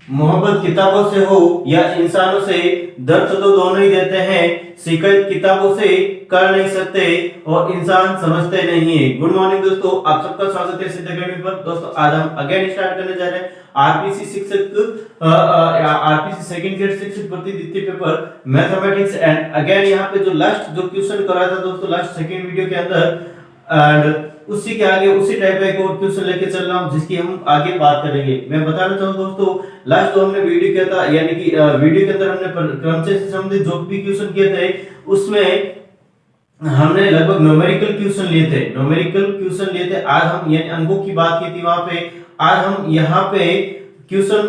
मोहब्बत किताबों से हो या इंसानों से, दर्द तो दोनों ही देते हैं। शिकायत किताबों से कर नहीं सकते और इंसान समझते नहीं है। गुड मॉर्निंग दोस्तों, आप सबका स्वागत है सिद्ध अकेडमी पर। दोस्तों आज हम अगेन स्टार्ट करने जा रहे हैं आरपीसी शिक्षक आरपीसी सेकंड ग्रेड शिक्षक भर्ती द्वितीय पेपर मैथमेटिक्स। एंड अगेन यहाँ पे जो लास्ट जो क्वेश्चन कराया था दोस्तों लास्ट सेकंड वीडियो के अंदर, एंड उसी के आगे उसी टाइप का एक और क्वेश्चन लेके चल रहा हूं जिसकी हम आगे बात करेंगे। मैं बताना चाहूँ दोस्तों, लास्ट जो हमने वीडियो किया था, यानी कि वीडियो के अंदर हमने क्रमचय से संबंधित जो भी क्वेश्चन किए थे उसमें हमने लगभग न्यूमेरिकल क्वेश्चन लिए थे। न्यूमेरिकल क्वेश्चन लिए थे। आज हम यानी अंकों की बात की थी वहां पे। आज हम यहाँ पे क्वेश्चन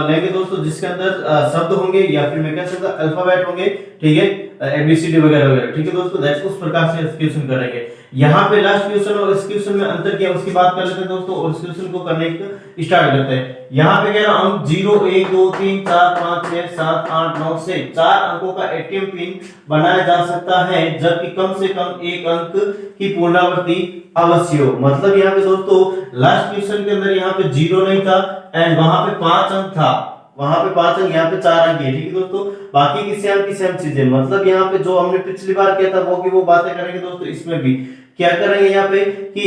लेंगे दोस्तों जिसके अंदर शब्द होंगे या फिर मैं कह सकता अल्फाबेट होंगे, ठीक है, एबीसीडी वगैरह वगैरह, ठीक है दोस्तों। दैट्स उस प्रकार से क्वेश्चन करेंगे। यहाँ पे लास्ट क्वेश्चन और इस क्वेश्चन में अंतर क्या उसकी बात कर लेते हैं दोस्तों, और इस क्वेश्चन को करने की स्टार्ट करते हैं। यहाँ पे कह रहा हूँ 0 1 2 3 4 5 6 7 8 9 से 4 अंकों का एटीएम पिन बनाया जा सकता है जबकि कम से कम एक अंक की पुनरावृत्ति अवश्य हो। मतलब यहाँ पे दोस्तों लास्ट क्वेश्चन के अंदर यहाँ पे 0 नहीं था एंड वहां पे 5 अंक था, वहां पे 5 अंक, यहाँ पे 4 अंक है, ठीक है दोस्तों। बाकी की सेम चीजें, मतलब यहाँ पे जो हमने पिछली बार किया था वो की वो बातें करेंगे दोस्तों। इसमें भी क्या करेंगे यहाँ पे कि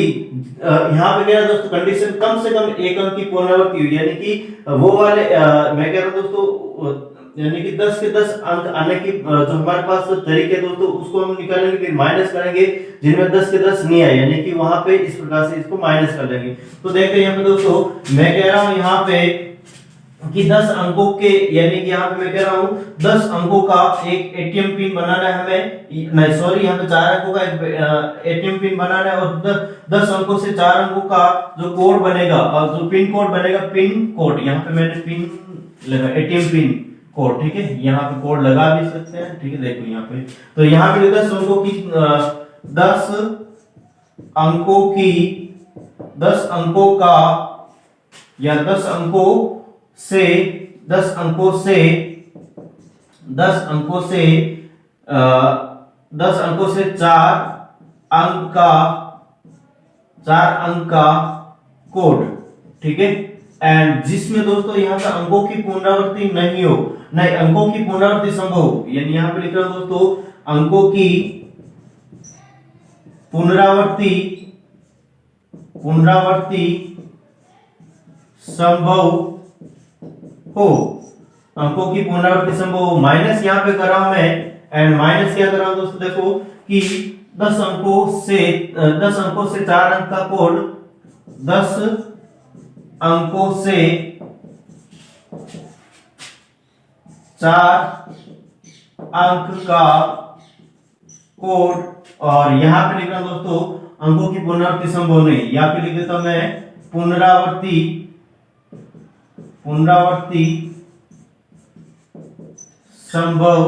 यहाँ पे क्या है दोस्तों, कंडीशन कम से कम एक अंक की पुनरावृत्ति हुई, यानी कि वो वाले मैं कह रहा हूँ दोस्तों, यानी कि 10 के 10 अंक आने की जो हमारे पास तरीके दोस्तों उसको हम निकालेंगे, फिर माइनस करेंगे जिनमें 10 के 10 नहीं आए, यानी कि वहां पे इस प्रकार से इसको माइनस कर देंगे। तो देखते हैं यहाँ पे दोस्तों, मैं कह रहा हूँ यहाँ पे कि 10 अंकों के, यानी कि यहाँ पे मैं कह रहा हूँ 10 अंकों का एक एटीएम पिन बनाना है हमें, नहीं सॉरी, यहाँ पे 4 अंकों का एक एटीएम पिन बनाना है और 10 अंकों से 4 अंकों का जो कोड बनेगा और जो पिन कोड बनेगा, पिन कोड, यहाँ पे मैंने पिन लगा एटीएम पिन कोड, ठीक है, यहाँ पे कोड लगा भी सकते हैं, ठीक है। देखो यहाँ पे, तो यहाँ पे 10 अंकों की 10 अंकों का या 10 अंकों से 10 अंकों से 10 अंकों से 10 अंकों से 4 अंक का कोड, ठीक है। एंड जिसमें दोस्तों यहाँ पे अंकों की पुनरावृत्ति नहीं हो, नहीं अंकों की पुनरावृत्ति संभव हो, यानी यहाँ पे लिख रहा हूं दोस्तों अंकों की पुनरावृत्ति संभव हो, अंकों की पुनरावृत्ति संभव हो। माइनस यहाँ पे कर रहा हूं मैं, एंड माइनस क्या कर रहा हूं दोस्तों, देखो कि 10 अंकों से 4 अंक का कोड, 10 अंकों से 4 अंक का कोड, और यहां पे लिख रहा हूं दोस्तों अंकों की पुनरावृत्ति संभव नहीं, यहां पे लिख देता हूं मैं पुनरावृत्ति संभव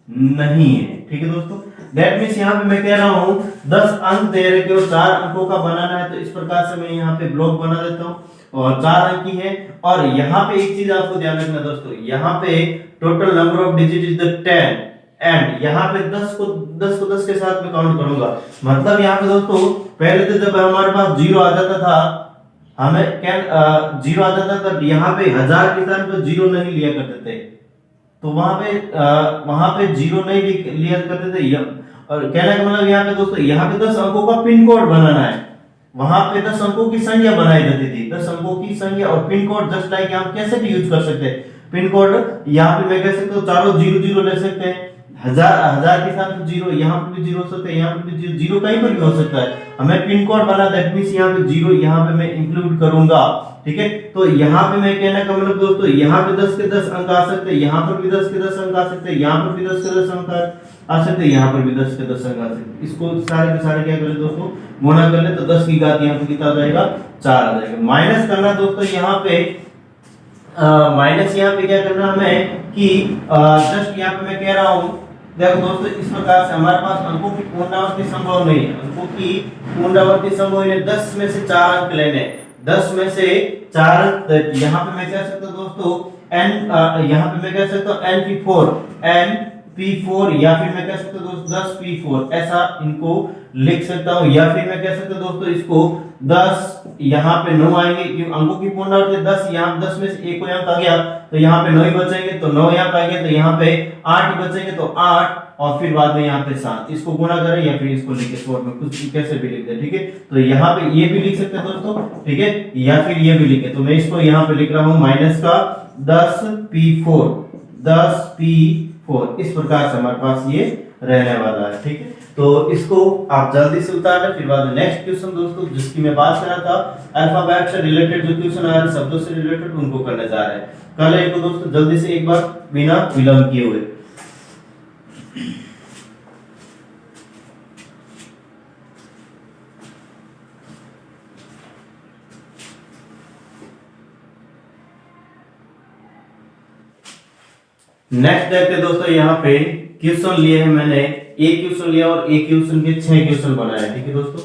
नहीं है, ठीक है दोस्तों। दैट मींस यहाँ पे मैं कह रहा हूं 10 अंक दे रखे और 4 अंकों का बनाना है, तो इस प्रकार से मैं यहाँ पे ब्लॉक बना देता हूं और 4 अंक की है। और यहाँ पे एक चीज आपको ध्यान रखना दोस्तों, यहाँ पे total number of digit is the 10 and यहाँ पे 10 को 10 के साथ में काउंट करूंगा। मतलब यहाँ पे दोस्तों पहले तो जब हमारे पास 0 आ जाता था, हमें क्या 0 आ जाता था, यहाँ पे 1000 के स्थान पर 0 नहीं लिया करते थे, तो वहां पे 0 नहीं लिया करते थे। और कहने का मतलब यहाँ पे दोस्तों यहाँ पे 10 अंकों का पिन कोड बनाना है, वहां पे 10 अंकों की संख्या बनाई जाती थी, 10 अंकों की संख्या और पिन कोड जस्ट लाइक हम कैसे भी यूज कर सकते हैं। पिन कोड यहाँ पे मैं कह सकता हूँ चारों 0 ले सकते हैं, 1000 के साथ 0, यहाँ पे भी 0 हो सकता है, यहाँ पे भी 0 कहीं पर भी हो सकता है। हमें पिन कोड बना, दैट मींस यहाँ पे 0 यहाँ पे मैं इंक्लूड करूंगा, ठीक है। तो यहाँ पे मैं कहने का मतलब दोस्तों यहाँ पे 10 के 10 अंक आ सकते हैं, यहाँ पर भी 10 के 10 अंक आ सकते हैं, यहाँ पर भी 10 के 10 अंक आ सकते हैं, यहाँ पर भी 10 के 10 अंक आ सकते हैं। इसको सारे के सारे क्या करें दोस्तों, गुणा कर ले तो 10 की घात यहाँ पे कितना आ जाएगा, 4 आ जाएगा। माइनस करना दोस्तों यहाँ पे माइनस यहाँ पे क्या करना हमें कि जस्ट यहाँ पे मैं कह रहा हूँ, देखो दोस्तों इस प्रकार से हमारे पास अंकों की पुनरावृत्ति संभव नहीं है, अंकों की पुनरावृत्ति संभव नहीं है। 10 में से 4 अंक लेने, 10 में से 4 अंक, यहाँ पे मैं कह सकता हूँ दोस्तों n, यहाँ पे मैं कह सकता हूँ np4 या फिर मैं कह सकता हूँ दोस्तों 10p4, ऐसा इनको लिख सकता हूँ, या फिर मैं कह सकता हूँ दोस्तों इसको 10, यहाँ पे 9 आएंगे क्योंकि अंकों की पुनरावृत्ति 10, यहाँ 10 में से एक अंक आ गया तो यहाँ पे 9 ही बचेंगे, तो 9 यहाँ पे आएंगे तो यहाँ पे 8 ही बचेंगे, तो 8 और फिर बाद में यहाँ पे 7, इसको गुणा करें या फिर इसको लिखे शॉर्ट में कुछ कैसे भी लिख दे, ठीक है। तो यहाँ पे ये भी लिख सकते हैं दोस्तों, ठीक है, या फिर ये भी लिखे, तो मैं इसको यहाँ पे लिख रहा हूँ माइनस का 10p4, 10p4, इस प्रकार से हमारे पास ये रहने वाला है, ठीक है। तो इसको आप जल्दी से उतार लें। फिर बाद में नेक्स्ट क्वेश्चन दोस्तों जिसकी मैं बात कर रहा था, अल्फाबेट से रिलेटेड जो क्वेश्चन आ रहे हैं, शब्दों से रिलेटेड, उनको करने जा रहे हैं। कर ले इनको दोस्तों जल्दी से एक बार बिना विलंब किए हुए। नेक्स्ट देखते हैं दोस्तों, यहाँ पे क्वेश्चन लिए हैं मैंने, एक क्वेश्चन लिया और एक क्वेश्चन के 6 क्वेश्चन बनाए, ठीक है दोस्तों।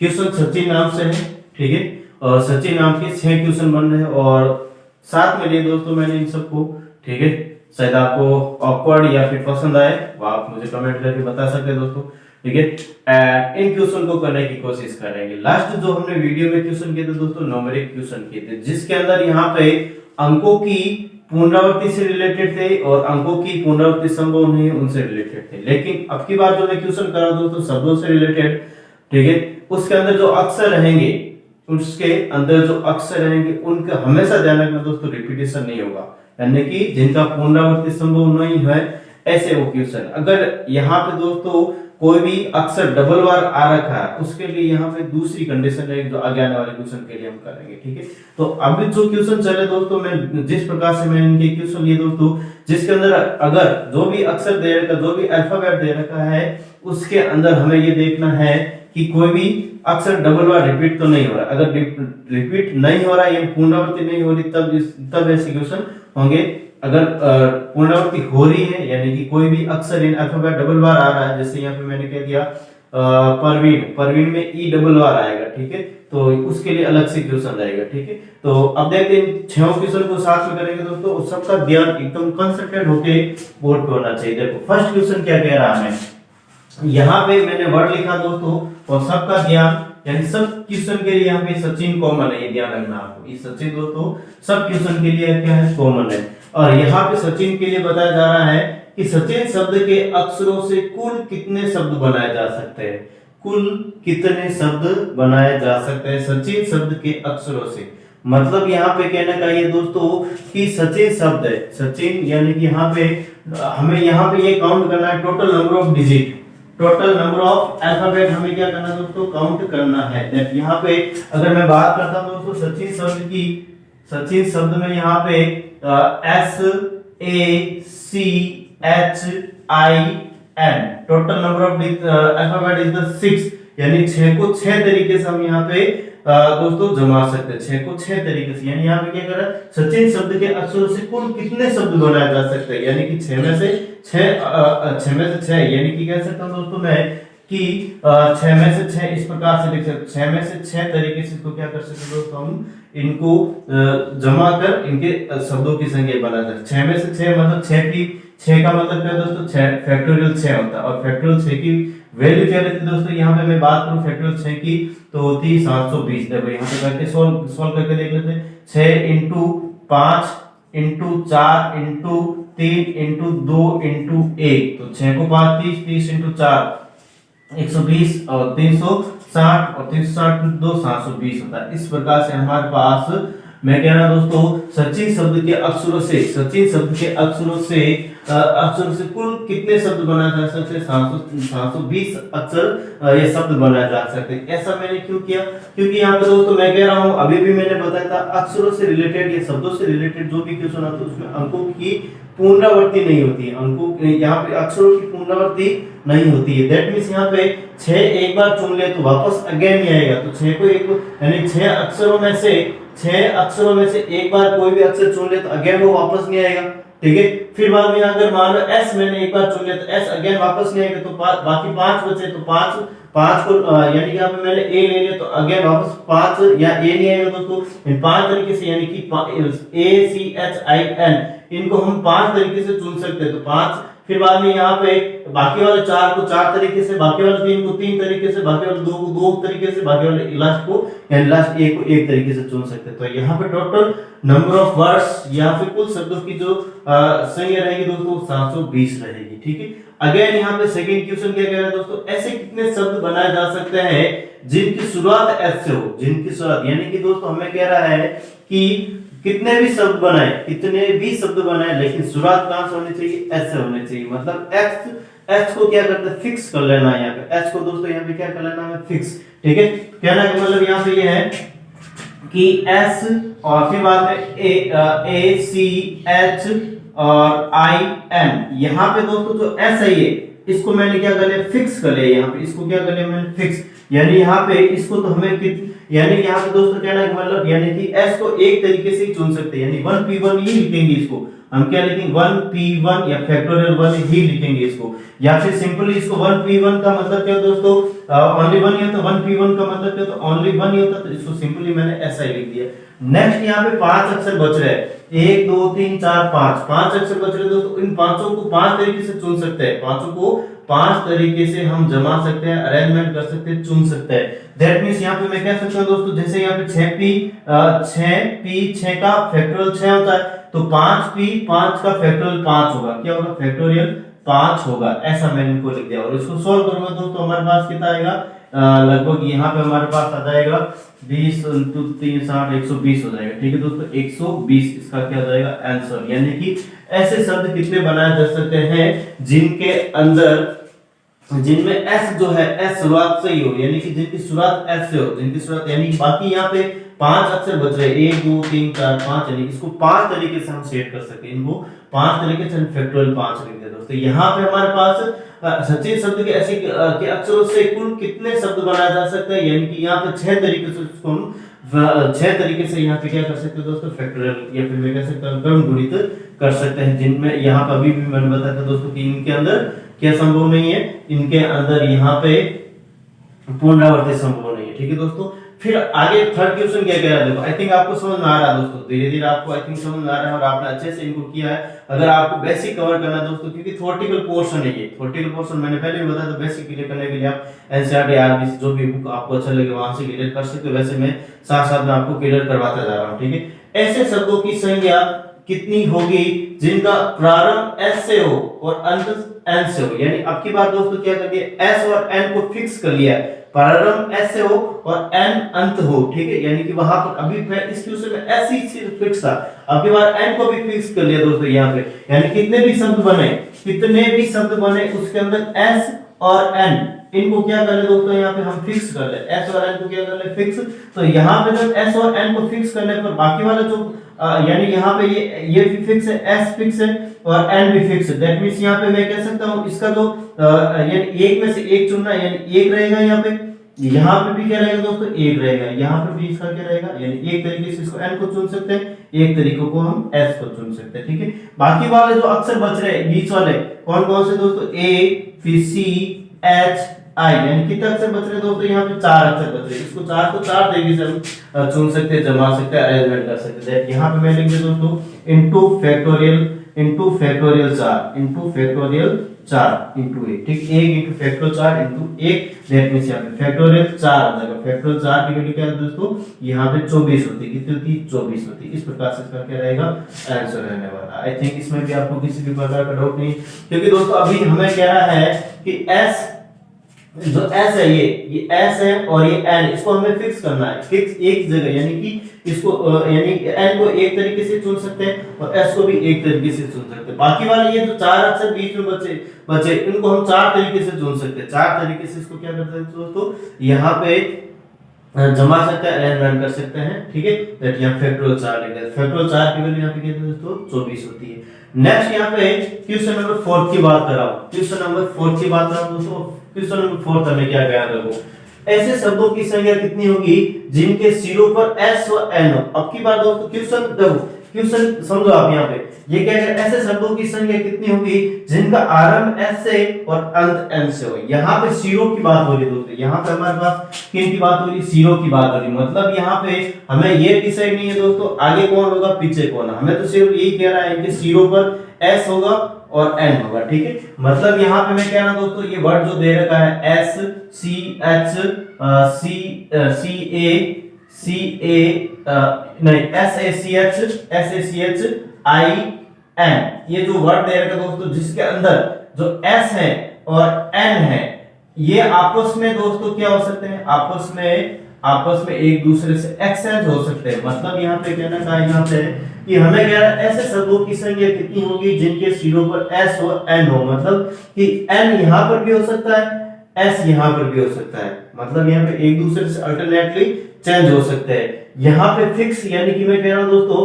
क्वेश्चन सचिन नाम से है, ठीक है, और सचिन नाम के 6 क्वेश्चन बन रहे हैं और साथ में लिए दोस्तों मैंने इन सबको, ठीक है। शायद आपको ऑकवर्ड या फिर पसंद आए वो आप मुझे कमेंट करके बता सकते हैं दोस्तों, ठीक है। इन क्वेश्चन को करने की कोशिश करेंगे। लास्ट जो हमने वीडियो में क्वेश्चन किए थे दोस्तों, न्यूमेरिक क्वेश्चन किए थे, जिसके अंदर यहाँ पे अंकों की पुनरावृत्ति से रिलेटेड थे और अंकों की पुनरावृत्ति संभव नहीं उनसे रिलेटेड थे। लेकिन अब की बार जो मैं क्वेश्चन कर रहा हूं दोस्तों शब्दों से रिलेटेड, ठीक है, उसके अंदर जो अक्षर रहेंगे, उसके अंदर जो अक्षर रहेंगे उनका हमेशा ध्यान रखना दोस्तों, रिपीटेशन नहीं होगा, यानी कि जिनका पुनरावृत्ति संभव नहीं है ऐसे वो क्वेश्चन। अगर यहाँ पे दोस्तों कोई भी अक्षर डबल बार आ रखा है, उसके लिए यहाँ पे दूसरी कंडीशन है जो आगे आने वाले क्वेश्चन के लिए हम करेंगे, ठीक है। तो अभी जो क्वेश्चन चले दोस्तों, मैं जिस प्रकार से मैंने इनके क्वेश्चन लिए दोस्तों, जिसके अंदर अगर जो भी अक्षर दे रखा, जो भी अल्फाबेट दे रखा है, उसके अंदर हमें ये देखना है कि कोई भी अक्षर डबल बार रिपीट तो नहीं हो रहा। अगर रिपीट नहीं हो रहा है, पुनरावृत्ति नहीं हो रही, तब ऐसे क्वेश्चन होंगे। अगर पुनरावृत्ति हो रही है, यानी कि कोई भी अक्षर इन अल्फाबेट डबल बार आ रहा है, जैसे यहाँ पे मैंने कह दिया परवीन, परवीन में ई डबल बार आएगा, ठीक है, तो उसके लिए अलग से क्वेश्चन आएगा, ठीक है। तो अब देखते हैं 6 क्वेश्चन को साथ में करेंगे दोस्तों, और सबका ध्यान एकदम कंसंट्रेट होके बोर्ड पे होना चाहिए। देखो फर्स्ट क्वेश्चन क्या कह रहा है, यहाँ पे मैंने वर्ड लिखा दोस्तों, और सबका ध्यान, यानी सब क्वेश्चन के लिए यहाँ पे सचिन कॉमन है, ये ध्यान रखना आपको। ये सचिन दोस्तों सब क्वेश्चन के लिए क्या है, कॉमन है। और यहाँ पे सचिन के लिए बताया जा रहा है कि सचिन शब्द के अक्षरों से कुल कितने शब्द बनाए जा सकते हैं, कुल कितने शब्द बनाए जा सकते हैं सचिन शब्द के अक्षरों से। मतलब यहाँ पे कहना चाहिए दोस्तों कि सचिन शब्द है, सचिन यानी कि यहाँ पे हमें यहाँ पे ये काउंट करना है, total number of digit, total number of alphabet हमें क्या करना है दोस्तों, काउंट करना है। यहाँ पे अगर मैं बात करता हूँ दोस्तों सचिन शब्द की, सचिन शब्द में यहाँ पे SACHIN, total number of alphabet is the 6, यानी 6 को 6 तरीके से हम यहाँ पे दोस्तों जमा सकते हैं, 6 को 6 तरीके से। यानी यहाँ पे क्या कर रहा है, सचिन शब्द के अक्षरों से कुल कितने शब्द बनाए जा सकते हैं, यानी कि 6 में से 6 यानी कि कह सकता हूँ दोस्तों मैं कि 6 में से 6 इस प्रकार से लिख सकते, 6 में से 6 तरीके से इसको क्या कर सकते हैं दोस्तों, हम इनको जमा कर इनके शब्दों की संख्या बना सकते। 6 में से 6 मतलब 6 का मतलब क्या दोस्तों, 6 फैक्टोरियल 6 होता है। और फैक्टोरियल 6 की वैल्यू क्या रहती है दोस्तों, यहाँ पे मैं बात करूं फैक्टोरियल 6 की तो होती है 720। देखो यहाँ पे करके सॉल्व करके देख लेते हैं। 6 into 5 into 4 into 3 into 2 into 1, तो 6 को 5 30, 30 इंटू 4 120 और 360 और 360 2 720 होता है। इस प्रकार से हमारे पास, मैं कह रहा दोस्तों सचिन शब्द के अक्षरों से, सचिन शब्द के अक्षरों से कुल कितने शब्द बनाए जा सकते हैं, 720 अक्षर ये शब्द बनाए जा सकते हैं। ऐसा मैंने क्यों किया, क्योंकि यहाँ पे दोस्तों मैं कह रहा हूँ, अभी भी मैंने बताया था अक्षरों से रिलेटेड या शब्दों से रिलेटेड जो भी क्वेश्चन आता है उसमें अंकों की पुनरावृत्ति नहीं होती है, अंकों यहाँ पे अक्षरों की पुनरावृत्ति नहीं होती है। दैट मींस यहाँ पे 6 एक बार चुन ले तो वापस अगेन नहीं आएगा, तो 6 को एक यानी 6 अक्षरों में से एक बार कोई भी अक्षर चुन ले तो अगेन वो वापस नहीं आएगा, ठीक है। फिर बाद में अगर मान लो एस मैंने एक बार चुन लिया तो एस अगेन वापस नहीं आएगा, तो बाकी 5 बचे, तो 5 को यानी कि यहाँ पे मैंने ए ले लिया तो अगेन वापस 5 या ए नहीं आएगा दोस्तों। इन 5 तरीके से यानी कि ACHIN इनको हम 5 तरीके से चुन सकते हैं। तो 5 फिर बाद में यहाँ पे बाकी वाले 4 को 4 तरीके से, बाकी वाले 3 को 3 तरीके से, बाकी वाले 2 को 2 तरीके से, बाकी वाले लास्ट को यानी लास्ट एक को एक तरीके से चुन सकते हैं। तो यहाँ पे टोटल नंबर ऑफ वर्ड्स या फिर कुल शब्दों की जो संख्या रहेगी दोस्तों 720 रहेगी। ठीक है, अगेन यहाँ पे सेकंड क्वेश्चन क्या कह रहा है दोस्तों, ऐसे कितने शब्द बनाए जा सकते हैं जिनकी शुरुआत एस से हो, जिनकी शुरुआत यानी कि दोस्तों हमें कह रहा है कि कितने भी शब्द बनाए, कितने भी शब्द बनाए, लेकिन शुरुआत कहां से होनी चाहिए, एस से होनी चाहिए। मतलब एच को क्या करते हैं, फिक्स कर लेना है। यहाँ पे एच को दोस्तों यहाँ पे क्या कर लेना है, फिक्स। ठीक है, कहना का मतलब यहाँ पे ये है कि एस और फिर बाद में ए सी एच और आई एन, यहाँ पे दोस्तों जो एस है ये इसको मैंने क्या कर लिया, फिक्स कर लिया। यहाँ पे इसको क्या कर लिया मैंने, फिक्स। यानी यहाँ पे इसको तो हमें यानी यहाँ पे दोस्तों कहना है मतलब यानी कि एस को एक तरीके से ही चुन सकते हैं, यानी 1p1 ही लिखेंगे इसको हम, क्या लिखेंगे 1p1 या फैक्टोरियल 1 ही लिखेंगे इसको, या फिर सिंपली इसको 1p1 का मतलब क्या दोस्तों, ओनली 1 ही होता, 1p1 का मतलब क्या होता, ओनली 1 ही होता, तो इसको सिंपली मैंने ऐसा ही लिख दिया। नेक्स्ट यहाँ पे 5 अक्षर बच रहे हैं, 1 2 3 4 5 अक्षर बच रहे दोस्तों। इन पांचों को 5 तरीके से चुन सकते हैं, पांचों को 5 तरीके से हम जमा सकते हैं, अरेंजमेंट कर सकते हैं, चुन सकते हैं। दैट मींस यहाँ पे मैं कह सकता हूँ दोस्तों, जैसे यहाँ पे 6 का फैक्टोरियल 6 होता है, तो 5p 5 का फैक्टोरियल 5 होगा, क्या होगा, फैक्टोरियल 5 होगा। ऐसा मैंने इनको लिख दिया और इसको सॉल्व करूंगा दोस्तों, हमारे पास कितना आएगा, लगभग यहाँ पे हमारे पास आ जाएगा 20 × 3 60 120 हो जाएगा। ठीक है दोस्तों, 120 इसका क्या हो जाएगा आंसर। यानी कि ऐसे शब्द कितने बनाए जा सकते हैं जिनके अंदर, जिनमें एस जो है एस शुरुआत से ही हो, यानी कि जिनकी शुरुआत एस से हो, जिनकी शुरुआत यानी कि बाकी यहाँ पे 5 अक्षर बच रहे, 1 2 3 4 5, यानी इसको 5 तरीके से हम सेट कर सकते हैं, इनको 5 तरीके से फैक्टोरियल 5 लिख दे दोस्तों। यहाँ पे हमारे पास सचिन शब्द के ऐसे के अक्षरों से कुल कितने शब्द बनाए जा सकते हैं, यानी कि यहाँ पे 6 तरीके से इसको हम 6 तरीके से यहाँ पे क्या कर सकते हैं दोस्तों, फैक्टोरियल या फिर मैं कह सकता हूँ क्रम गुणित कर सकते हैं, जिनमें यहाँ पर अभी भी मैंने बताया था दोस्तों कि इनके अंदर क्या संभव नहीं है, इनके अंदर यहाँ पे पुनरावृत्ति संभव नहीं है। ठीक है दोस्तों, फिर आगे थर्ड क्वेश्चन क्या कह रहा है देखो, आई थिंक आपको समझ में आ रहा है दोस्तों, धीरे धीरे आपको आई थिंक समझ में आ रहा है और आपने अच्छे से इनको किया है। अगर आपको बेसिक कवर करना है दोस्तों, क्योंकि थ्योरेटिकल पोर्शन है ये, थ्योरेटिकल पोर्शन मैंने पहले भी बताया था, बेसिक क्लियर करने के लिए आप एनसीईआरटी आरबीसी जो भी बुक आपको अच्छा लगे वहां से क्लियर कर सकते हो। वैसे मैं साथ साथ में आपको क्लियर करवाता जा रहा हूँ। ठीक है, ऐसे शब्दों की संख्या कितनी होगी जिनका प्रारंभ एस से हो और अंत एन से हो, यानी अब की बात दोस्तों क्या कर दिया, एस और एन को फिक्स कर लिया है, प्रारंभ एस से हो और एन अंत हो। ठीक है, यानी कि वहां पर अभी इस क्वेश्चन में एस ही फिक्स था, अब की बार एन को भी फिक्स कर लिया दोस्तों यहाँ पे, यानी कितने भी शब्द बने उसके अंदर एस और एन, इनको क्या कर ले दोस्तों, यहाँ पे हम फिक्स कर ले, एस और एन को क्या कर ले, फिक्स। तो यहाँ पे जब एस और एन को फिक्स करने पर बाकी वाला जो यानी यहाँ पे ये भी फिक्स है, एस फिक्स है और एन भी फिक्स है। दैट मींस यहाँ पे मैं कह सकता हूँ इसका जो यानी एक में से एक चुनना, यानी एक रहेगा यहाँ पे भी क्या रहेगा दोस्तों, एक रहेगा, यहाँ पे भी इसका क्या रहेगा, यानी एक तरीके से इसको एन को चुन सकते हैं, एक तरीके को हम एस को चुन सकते हैं। ठीक है, बाकी वाले जो अक्षर बच रहे हैं बीच वाले कौन कौन से दोस्तों, ए फिर सी एच आई, यानी कितने अक्षर बच रहे दोस्तों, यहाँ पे 4 अक्षर बच रहे, इसको 4 को 4 तरीके से हम चुन सकते हैं, जमा सकते हैं, अरेंजमेंट कर सकते हैं। यहाँ पे मैं लिख दिया दोस्तों इनटू फैक्टोरियल 4 इनटू 1, ठीक, 1 into factorial 4 into 1, that means यहाँ पे फैक्टोरियल 4 आ जाएगा। फैक्टोरियल 4 की वैल्यू क्या है दोस्तों, यहाँ पे 24 होती है, कितनी होती है, 24 होती है। इस प्रकार से इसका क्या रहेगा आंसर रहने वाला। आई थिंक इसमें भी आपको किसी भी प्रकार का डाउट नहीं, क्योंकि दोस्तों अभी हमें कह रहा है कि एस जो एस है ये एस है और ये एन, इसको हमें फिक्स करना है, फिक्स एक जगह, यानी कि इसको यानी एन को एक तरीके से चुन सकते हैं और एस को भी एक तरीके से चुन सकते हैं। बाकी वाले ये जो 4 अक्षर बीच में बचे इनको हम 4 तरीके से चुन सकते हैं, 4 तरीके से इसको क्या करते हैं दोस्तों, यहाँ पे जमा सकते हैं, अरेंजमेंट कर सकते हैं। ठीक है, दैट यहाँ फैक्टोरियल 4 लिख दिया, फैक्टोरियल 4 की वैल्यू यहाँ पे कितनी दोस्तों 24 होती है। नेक्स्ट यहाँ पे क्वेश्चन नंबर 4 की बात कर रहा हूँ, क्वेश्चन नंबर 4 की बात कर रहा हूँ दोस्तों। क्वेश्चन नंबर 4 तक मैं क्या कह रहा हूँ, ऐसे शब्दों की संख्या कितनी होगी जिनके सिरों पर एस और एन हो। अब की बात दोस्तों क्वेश्चन समझो आप, यहाँ पे ये क्या है, ऐसे शब्दों की संख्या कितनी होगी जिनका आरंभ एस से और अंत एन से हो। यहाँ पे सिरों की बात हो रही दोस्तों, यहाँ पे हमारे पास किन की बात हो रही, सिरों की बात हो रही, मतलब यहाँ पे हमें ये डिसाइड नहीं है दोस्तों आगे कौन होगा पीछे कौन, हमें तो सिर्फ यही कह रहा है कि सिरों पर एस होगा और एन होगा, ठीक है। मतलब यहाँ पे मैं कह रहा हूं दोस्तों, ये वर्ड जो दे रखा है S C H C A नहीं S A C H I N, ये जो वर्ड दे रखा है दोस्तों, जिसके अंदर जो एस है और एन है, ये आपस में दोस्तों क्या हो सकते हैं, आपस में एक दूसरे से एक्सचेंज हो सकते हैं। मतलब यहाँ पे कहना का यहाँ पे कि हमें कह रहा है ऐसे शब्दों की संख्या कितनी होगी जिनके सिरों पर एस और एन हो। मतलब कि एन यहाँ पर भी हो सकता है, एस यहाँ पर भी हो सकता है। मतलब यहाँ पे एक दूसरे से अल्टरनेटली चेंज हो सकते हैं। यहाँ पे फिक्स, यानी कि मैं कह रहा हूँ दोस्तों,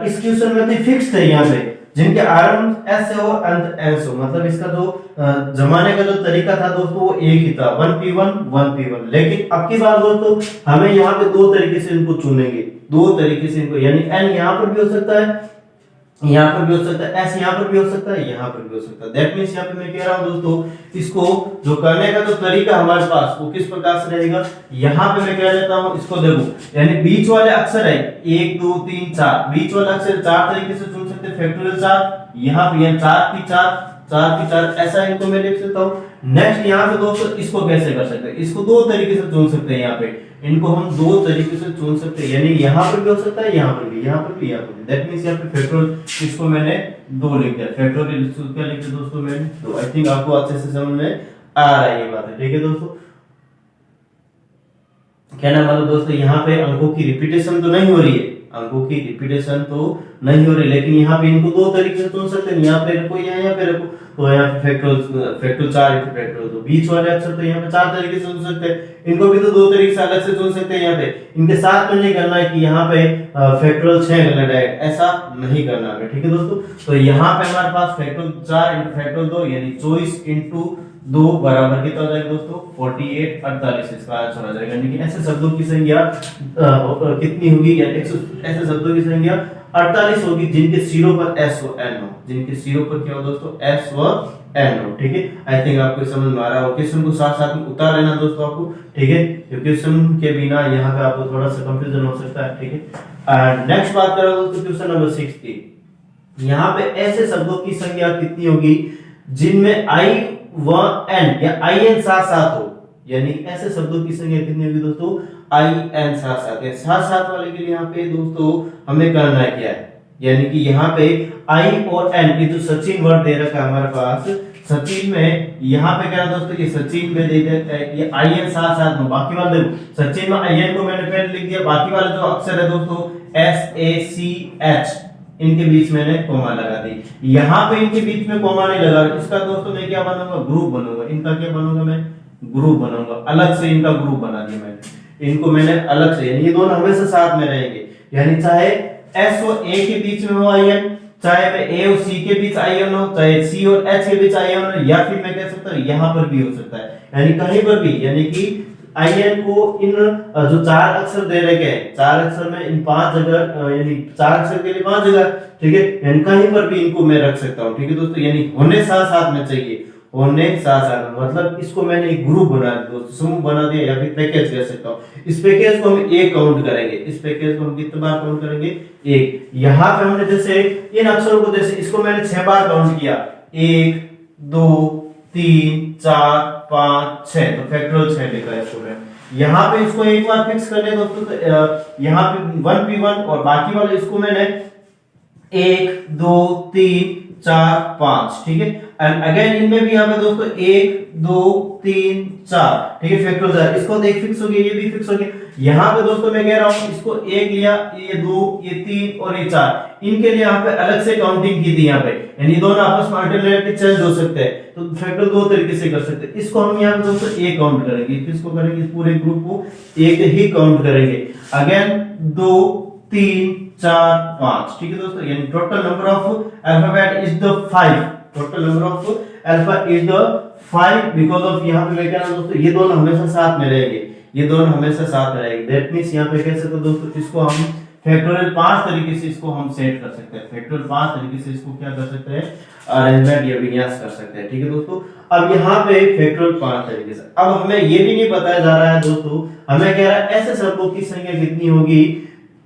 इस क्वेश्चन में तो फिक्स है यहाँ पे, जिनके आरंभ एस से हो अंत एन से हो। मतलब इसका जो जमाने का जो तरीका था दोस्तों वो एक ही था, 1P1 लेकिन अब की बार दोस्तों हमें यहाँ पे दो तरीके से इनको चुनेंगे, दो तरीके से इनको, यानी एन यहाँ पर भी हो सकता है, यहाँ पर भी हो सकता है, एस यहाँ पर भी हो सकता है, यहाँ पर भी हो सकता है। दैट मींस यहाँ पे मैं कह रहा हूँ दोस्तों, इसको जो करने का जो तरीका हमारे पास वो किस प्रकार से रहेगा। यहाँ पे मैं कह देता हूँ, इसको देखो, यानी बीच वाले अक्षर है 1 2 3 4, बीच वाले अक्षर चार तरीके से चुन सकते हैं, फैक्टोरियल 4, यहाँ पे 4 की 4, ऐसा इनको मैं लिख सकता हूँ। नेक्स्ट यहाँ पे दोस्तों इसको कैसे कर सकते हैं, इसको दो तरीके से चुन सकते हैं। यहाँ पे इनको हम दो तरीके से चुन सकते हैं, यानी यहाँ पर भी हो सकता है, यहाँ पर भी, यहाँ पर भी, यहाँ पर भी। दैट मींस यहाँ पे फैक्टोरियल, इसको मैंने दो लिख दिया, फैक्टोरियल क्या लिख दिया दोस्तों मैंने दो। आई थिंक आपको अच्छे से समझ में आ रहा है ये बात है, ठीक है दोस्तों। कहना मतलब दोस्तों यहाँ पे अंकों की रिपीटेशन तो नहीं हो रही है, अंकों की रिपीटेशन तो नहीं हो रही, लेकिन यहाँ पे इनको दो तरीके से चुन सकते हैं। यहाँ पे रखो, यहाँ पे रखो, तो यहाँ पे फैक्टोरियल 4 into फैक्टोरियल 2, बीच वाले अक्षर तो यहाँ पे चार तरीके से चुन सकते हैं, इनको भी तो दो तरीके से अलग से चुन सकते हैं। यहाँ पे इनके साथ में नहीं करना है कि यहाँ पे फैक्टोरियल 6 करना डायरेक्ट, ऐसा नहीं करना है, ठीक है दोस्तों। तो यहाँ पे हमारे पास फैक्टोरियल 4 into फैक्टोरियल 2 यानी 24 into 2 बराबर कितना हो जाएगा दोस्तों 48 48, इसका आंसर आ जाएगा। यानी कि ऐसे शब्दों की संख्या कितनी होगी, या ऐसे शब्दों की संख्या 48 होगी जिनके सिरों पर एस व एन हो, जिनके सिरों पर क्या हो दोस्तों एस व एन हो, ठीक है। आई थिंक आपको समझ में आ रहा हो। क्वेश्चन को साथ साथ में उतार लेना दोस्तों आपको, ठीक है, क्योंकि क्वेश्चन के बिना यहाँ पे आपको थोड़ा सा कंफ्यूजन हो सकता है, ठीक है। नेक्स्ट बात करें दोस्तों क्वेश्चन नंबर 6 की। यहाँ पे ऐसे शब्दों की संख्या कितनी होगी जिनमें आई व एन या आई एन साथ साथ हो, यानी ऐसे शब्दों की संख्या कितनी होगी दोस्तों आई एन साथ साथ है। साथ साथ वाले के लिए यहाँ पे दोस्तों हमें करना है क्या है, यानी कि यहाँ पे आई और एन, ये जो सचिन वर्ड दे रखा है हमारे पास, सचिन में यहाँ पे क्या दोस्तों, ये सचिन में दे देते हैं ये आई एन साथ साथ में, बाकी वाले देखो सचिन में आई एन को मैंने पहले लिख दिया, बाकी वाले जो अक्षर है दोस्तों एस ए सी एच, इनके बीच मैंने कॉमा लगा दी। यहाँ पे इनके बीच में कॉमा नहीं लगा, इसका दोस्तों मैं क्या बनाऊंगा ग्रुप बनूंगा, इनका क्या बनूंगा मैं ग्रुप बनाऊंगा, अलग से इनका ग्रुप बना दिया मैंने, इनको मैंने अलग से, यानी ये दोनों हमेशा साथ में रहेंगे, यानी चाहे एस और ए के बीच में हो आई एन, चाहे ए और सी के बीच आई एन हो, चाहे सी और एच के बीच आई एन हो, या फिर मैं कह सकता हूँ यहाँ पर भी हो सकता है, यानी कहीं पर भी, यानी कि आई एन को इन जो चार अक्षर दे रखे हैं, चार अक्षर में इन 5 जगह, यानी चार अक्षर के लिए 5 जगह, ठीक है, यानी कहीं पर भी इनको मैं रख सकता हूँ, ठीक है दोस्तों। यानी होने साथ साथ में चाहिए, होने साथ साथ में, मतलब इसको मैंने एक ग्रुप बना दिया दोस्तों, समूह बना दिया, या फिर पैकेज कह सकता हूँ। इस पैकेज को हम एक काउंट करेंगे, इस पैकेज को हम कितने बार काउंट करेंगे एक। यहाँ पे हमने जैसे इन अक्षरों को, जैसे इसको मैंने 6 बार काउंट किया, 1 2 3 4 5 6, तो फैक्टोरियल 6 लिखा है इसको मैं। यहाँ पे इसको एक बार फिक्स कर लिया दोस्तों, तो यहाँ पे 1P1 और बाकी वाले इसको मैंने 1 2 3 4 5, ठीक है। एंड अगेन इनमें भी यहाँ पे दोस्तों 1 2 3 4, ठीक है, फैक्टोरियल इसको एक फिक्स हो गया, ये भी फिक्स हो गया। यहाँ पे दोस्तों मैं कह रहा हूँ इसको 1 लिया, ये 2 ये 3 और ये 4, इनके लिए यहाँ पे अलग से काउंटिंग की थी यहाँ पे, यानी दोनों आपस में अल्टरनेटली चेंज हो सकते हैं, तो फैक्टोरियल दो तरीके से कर सकते हैं। इसको हम यहाँ पे दोस्तों एक काउंट करेंगे, किसको करेंगे, इस पूरे ग्रुप को एक ही काउंट करेंगे। अगेन 2 3 4 5, ठीक है दोस्तों, यानी total number of alphabet is the 5, total number of alpha is the 5, because of यहाँ पे मैं कह रहा हूं दोस्तों ये दोनों हमेशा साथ में रहेंगे, ये दोनों हमेशा साथ में रहेंगे। दैट मींस यहाँ पे कह सकते हो दोस्तों इसको हम फैक्टोरियल 5 तरीके से इसको हम सेट कर सकते हैं, फैक्टोरियल 5 तरीके से इसको क्या कर सकते हैं, अरेंजमेंट या विन्यास कर सकते हैं, ठीक है दोस्तों। अब यहाँ पे फैक्टोरियल 5 तरीके से, अब हमें ये भी नहीं बताया जा रहा है दोस्तों, हमें कह रहा है ऐसे शब्दों की संख्या कितनी होगी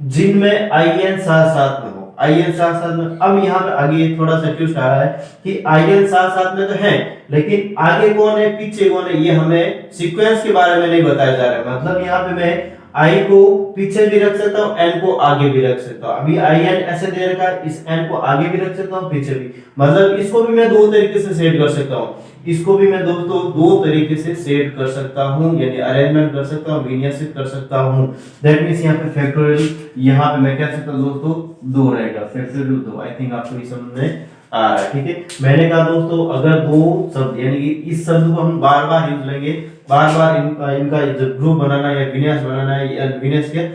जिनमें आई एन साथ साथ में हो, IN साथ साथ में। अब यहाँ पे आगे थोड़ा सा ट्विस्ट आ रहा है कि IN साथ साथ में तो है, लेकिन आगे कौन है पीछे कौन है ये हमें सीक्वेंस के बारे में नहीं बताया जा रहा है। मतलब यहाँ पे मैं I को पीछे भी रख सकता हूँ, N को आगे भी रख सकता हूँ। अभी IN ऐसे दे रखा है, इस N को आगे भी रख सकता हूँ, पीछे भी। मतलब इसको भी मैं दो तरीके से सेट कर सकता हूँ, इसको भी मैं दोस्तों दो तरीके से सेट कर सकता हूँ, यानी अरेंजमेंट कर सकता हूँ, विन्यासित कर सकता हूँ। दैट मींस यहाँ पे फैक्टोरियल, यहाँ पे मैं कह सकता हूँ दोस्तों दो रहेगा, फैक्टोरियल दो। आई थिंक आपको ये समझ में आ रहा है, ठीक है। मैंने कहा दोस्तों अगर दो शब्द यानी कि इस शब्द को हम बार बार यूज लेंगे, बार बार इनका ग्रुप बनाना या विन्यास बनाना है या विन्यास के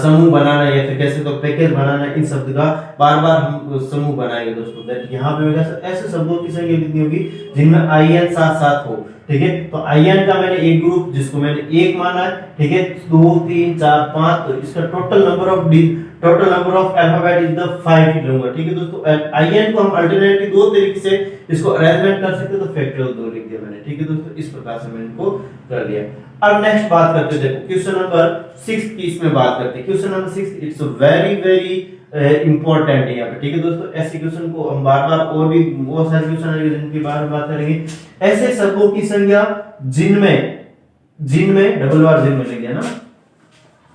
समूह बनाना है या फिर कैसे तो पैकेज बनाना है, इन शब्द का बार बार हम समूह बनाएंगे दोस्तों। दैट यहाँ पे मैं ऐसे शब्दों की संख्या कितनी होगी जिनमें IN साथ साथ हो, ठीक है। तो IN का मैंने एक ग्रुप जिसको मैंने एक माना है, ठीक है, 2 3 4 5, तो इसका total number of alphabet is the 5 लूंगा, ठीक है दोस्तों। IN को हम अल्टरनेटली दो तरीके से इसको अरेंजमेंट कर सकते हैं, तो फैक्टोरियल 2 लिख दिया मैंने, ठीक है दोस्तों। इस प्रकार से मैंने इनको कर लिया। अब नेक्स्ट बात करते हैं, देखो क्वेश्चन नंबर 6 की इसमें बात करते हैं। Question number 6 it's very important है यहाँ पे, ठीक है दोस्तों। ऐसे क्वेश्चन को हम बार बार और भी बहुत सारे क्वेश्चन आएंगे जिनकी बार बार बात करेंगे। ऐसे शब्दों की संख्या जिनमें डबल बार जिन में लिख ना,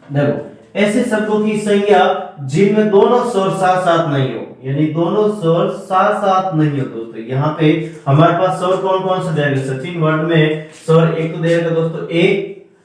देखो ऐसे शब्दों की संख्या जिनमें दोनों स्वर साथ साथ नहीं हो, यानी दोनों स्वर साथ साथ नहीं हो दोस्तों। यहाँ पे हमारे पास स्वर कौन कौन से दे रखे सचिन वर्ड में? स्वर एक तो दे रखा दोस्तों ए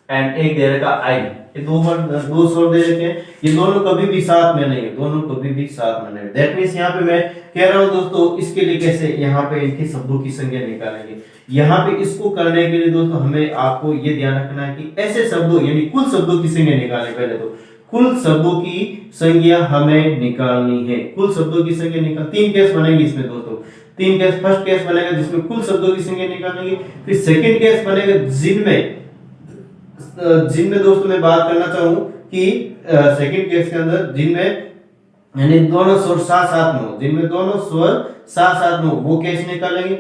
एंड एक दे रखा आई, ये दो स्वर दे रखे हैं, ये दोनों कभी भी साथ में नहीं है, दोनों कभी भी साथ में नहीं। दैट मींस यहाँ पे मैं कह रहा हूँ दोस्तों, इसके लिए कैसे यहाँ पे इनके शब्दों की संख्या निकालेंगे। यहाँ पे इसको करने के लिए दोस्तों हमें आपको ये ध्यान रखना है कि ऐसे शब्दों यानी कुल शब्दों की संख्या निकालें। पहले तो कुल शब्दों की संख्या हमें निकालनी है, कुल शब्दों की संख्या निकाल। 3 केस बनेंगे इसमें दोस्तों, 3 केस। फर्स्ट केस बनेगा जिसमें कुल शब्दों की संख्या निकालेंगे, फिर सेकंड केस बनेगा जिनमें दोस्तों मैं बात करना चाहूँ कि सेकंड केस के अंदर जिनमें यानी दोनों स्वर साथ साथ में हो, जिनमें दोनों स्वर साथ साथ में हो, वो केस निकालेंगे।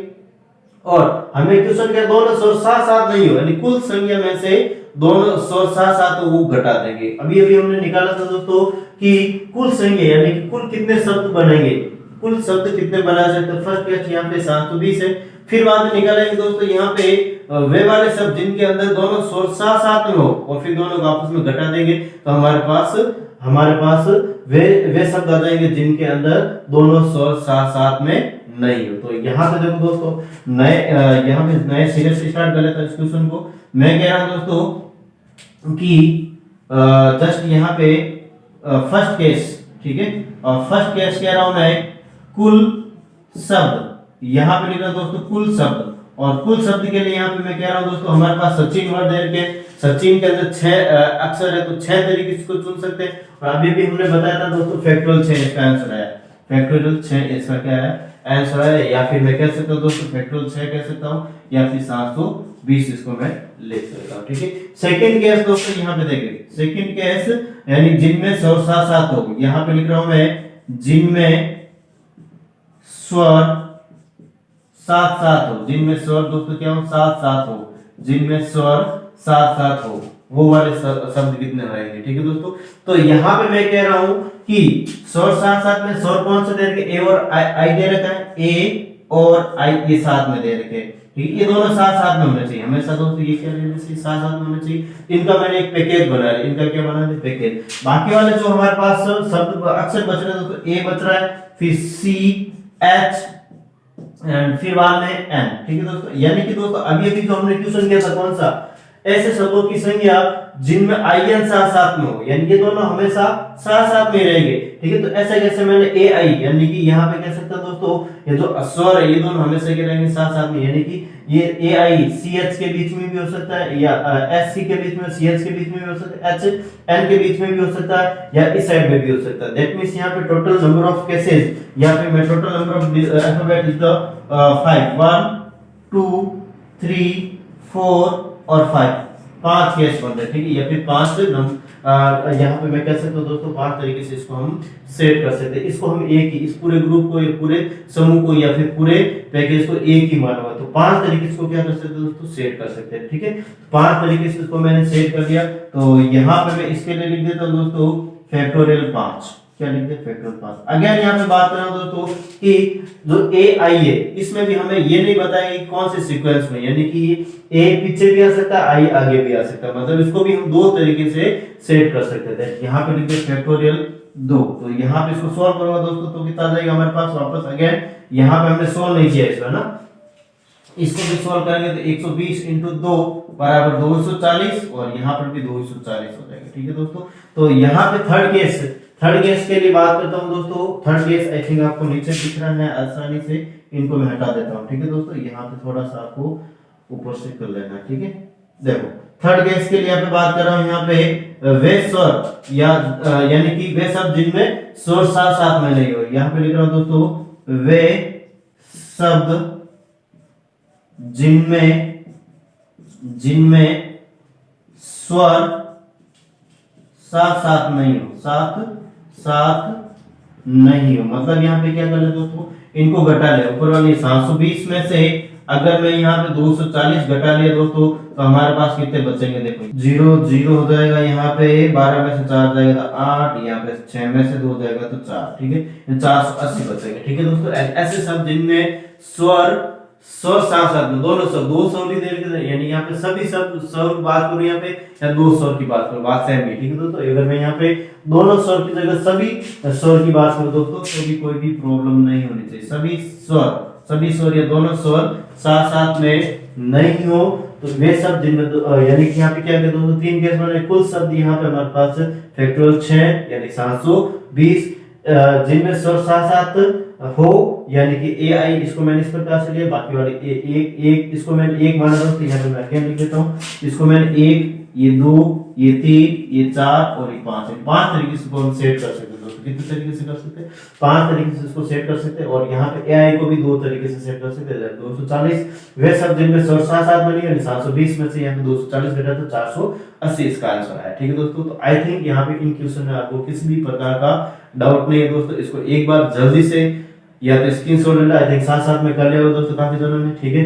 और हमें क्वेश्चन क्या दोनों स्वर साथ साथ नहीं हो, यानी कुल संख्या में से दोनों स्वर साथ साथ हो, वो घटा देंगे। अभी हमने निकाला था दोस्तों कि कुल संख्या यानी कि कुल कितने शब्द बनेंगे, कुल शब्द कितने बना सकते हैं। फर्स्ट केस यहाँ पे 720 है। फिर बाद में निकालेंगे दोस्तों यहाँ पे वे वाले शब्द जिनके अंदर दोनों स्वर साथ साथ में हो, और फिर दोनों को आपस में घटा देंगे, तो हमारे पास वे शब्द आ जाएंगे जिनके अंदर दोनों स्वर साथ साथ में नहीं हो। तो यहाँ पे देखो दोस्तों यहाँ पे नए सिरे से स्टार्ट कर लेता हूं इस क्वेश्चन को। मैं कह रहा हूं दोस्तों कि जस्ट यहाँ पे फर्स्ट केस, ठीक है, और फर्स्ट केस कह रहा हूं मैं कुल शब्द, यहाँ पे लिख रहा हूं दोस्तों कुल शब्द। और कुल शब्द के लिए यहाँ पे मैं कह रहा हूं दोस्तों हमारे पास सचिन वर्ड दे रखे, सचिन के अंदर 6 अक्षर है, तो 6 तरीके से इसको चुन सकते हैं। और अभी भी हमने बताया था दोस्तों फैक्टोरियल 6 इसका आंसर है, फैक्टोरियल 6 इसका क्या है आंसर है। या फिर मैं कह सकता हूं दोस्तों फैक्टोरियल 6 कह सकता हूं, या फिर 720 इसको मैं लिख सकता हूं, ठीक है। सेकंड केस दोस्तों यहाँ पे देखिए, सेकंड केस यानी जिनमें स्वर साथ साथ हो, यहाँ पे लिख रहा हूं मैं जिनमें स्वर साथ साथ हो, जिनमें स्वर दोस्तों क्या हो साथ साथ हो, जिनमें स्वर साथ साथ हो, वो वाले शब्द कितने रहेंगे, ठीक है दोस्तों। तो यहाँ पे मैं कह रहा हूं कि स्वर साथ साथ में स्वर कौन से दे रखे, ए और आई दे रखा है, ए और आई ये साथ में दे रखे, ठीक है। ये दोनों साथ साथ में होने चाहिए हमेशा दोस्तों, ये क्या लेने चाहिए साथ साथ में होने चाहिए। इनका मैंने एक पैकेज बना लिया, इनका क्या बना दिया पैकेज। बाकी वाले जो हमारे पास शब्द अक्षर बच रहे हैं दोस्तों, ए बच रहा है, फिर सी एच एंड फिर बाद में एन, ठीक है दोस्तों। यानी कि दोस्तों अभी जो हमने क्वेश्चन किया था कौन सा, ऐसे शब्दों की संख्या जिनमें IN साथ साथ में हो, यानी ये दोनों हमेशा साथ साथ में रहेंगे, ठीक है। तो ऐसे कैसे मैंने AI यानी कि यहाँ पे कह सकता दोस्तों ये जो स्वर है ये दोनों हमेशा के रहेंगे साथ साथ में, यानी कि ये AI CH के बीच में भी हो सकता है, या SC के बीच में, CH के बीच में भी हो सकता है, HN के बीच में भी हो सकता है, या इस साइड में भी हो सकता है। दैट मींस यहाँ पे टोटल नंबर ऑफ केसेस, यहाँ पे मैं total number of alphabet is the 5 1 2 3 4 और 5 केस बन रहे, ठीक है। या फिर 5 यहाँ पे मैं कह सकता हूँ दोस्तों 5 तरीके से इसको हम सेट कर सकते हैं। इसको हम एक ही, इस पूरे ग्रुप को, पूरे समूह को, या फिर पूरे पैकेज को एक ही माना हुआ है, तो 5 तरीके से इसको क्या कर सकते हैं दोस्तों सेट कर सकते हैं, ठीक है। 5 तरीके से इसको मैंने सेट कर दिया। तो यहाँ पे मैं इसके लिए लिख देता हूँ दोस्तों फैक्टोरियल 5, क्या लिखते हैं फैक्टोरियल पास। अगेन यहाँ पे बात कर रहा हूँ दोस्तों कि जो ए आई है इसमें भी हमें ये नहीं बताया कि कौन से सीक्वेंस में, यानी कि ए पीछे भी आ सकता है, आई आगे भी आ सकता है, मतलब इसको भी हम दो तरीके से सेट कर सकते थे। यहाँ पे लिखते फैक्टोरियल 2, तो यहाँ पे इसको सॉल्व करूंगा दोस्तों तो कितना आ जाएगा हमारे पास वापस। अगेन यहाँ पे हमने सॉल्व नहीं किया इसका ना, इसको भी सॉल्व करेंगे तो 120 इंटू 2 बराबर 240 और यहाँ पर भी 240 हो जाएगा। ठीक है दोस्तों, तो यहाँ पे थर्ड केस के लिए बात करता हूँ दोस्तों। थर्ड केस आई थिंक आपको नीचे दिख रहा है आसानी से, इनको मैं हटा देता हूँ। ठीक है दोस्तों, यहाँ पे थोड़ा सा आपको ऊपर से कर लेना। ठीक है, देखो थर्ड केस के लिए यहाँ पे बात कर रहा हूँ, यहाँ पे वे स्वर या यानी कि वे शब्द जिनमें स्वर साथ साथ में नहीं हो, यहाँ पे लिख रहा हूँ दोस्तों वे शब्द जिनमें स्वर साथ साथ नहीं हो, मतलब यहाँ पे क्या कर ले दोस्तों, इनको घटा ले। ऊपर वाली 720 में से अगर मैं यहाँ पे 240 घटा लिया दोस्तों तो हमारे पास कितने बचेंगे, देखो 0 0 हो जाएगा, यहाँ पे 12 में से 4 जाएगा तो 8, यहाँ पे 6 में से 2 जाएगा तो 4। ठीक है, 480 बचेंगे। ठीक है दोस्तों, ऐसे शब्द जिनमें स्वर साथ साथ में दोनों स्वर, दो स्वर की देर, यानी यहाँ पे सभी शब्द स्वर बात करूं यहाँ पे या दो स्वर की बात करूं, बात सेम है। ठीक है दोस्तों, अगर मैं यहाँ पे दोनों स्वर की जगह सभी स्वर की बात करूं दोस्तों तो भी कोई भी प्रॉब्लम नहीं होनी चाहिए। सभी स्वर या दोनों स्वर साथ साथ में नहीं हो तो वे शब्द जिनमें, यानी कि यहाँ पे क्या कहते हैं, 3 केस बने, कुल शब्द यहाँ पे हमारे पास फैक्टोरियल 6 यानी 720 जिनमें स्वर साथ साथ हो, यानी कि ए आई इसको मैंने इस प्रकार से लिया, बाकी वाले एक इसको मैंने एक माना दोस्तों, यहाँ पे मैं अगेन लिख देता हूँ, इसको मैंने 1, ये 2, ये 3, ये 4 और ये 5 है। 5 तरीके से हम सेट कर सकते हैं दोस्तों। कितने तरीके से कर सकते हैं, 5 तरीके से इसको सेट कर सकते हैं। और यहाँ पे ए आई को भी 2 तरीके से सेट कर सकते हैं। 240 वे सब जिनमें स्वर साथ साथ में नहीं, 720 में से यहाँ पे 240 घटा तो 480 इसका आंसर है। ठीक है दोस्तों, तो आई थिंक यहाँ पे इन क्वेश्चन में आपको किसी भी प्रकार का डाउट नहीं है दोस्तों। इसको एक बार जल्दी से या तो स्क्रीनशॉट ले लो, आई थिंक साथ में कर लिया दोस्तों काफी जनों ने। ठीक है,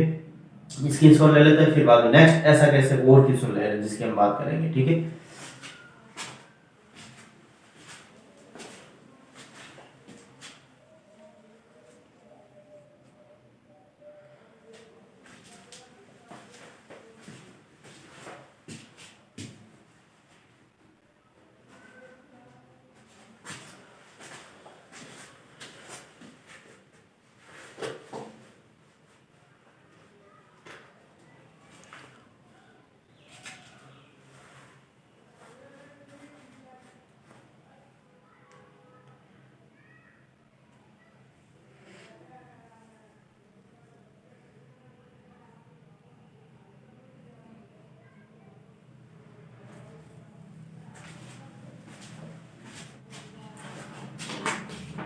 स्क्रीनशॉट ले लेते हैं, फिर बाद में नेक्स्ट ऐसा कैसे और क्वेश्चन ले रहे हैं जिसकी हम बात करेंगे। ठीक है,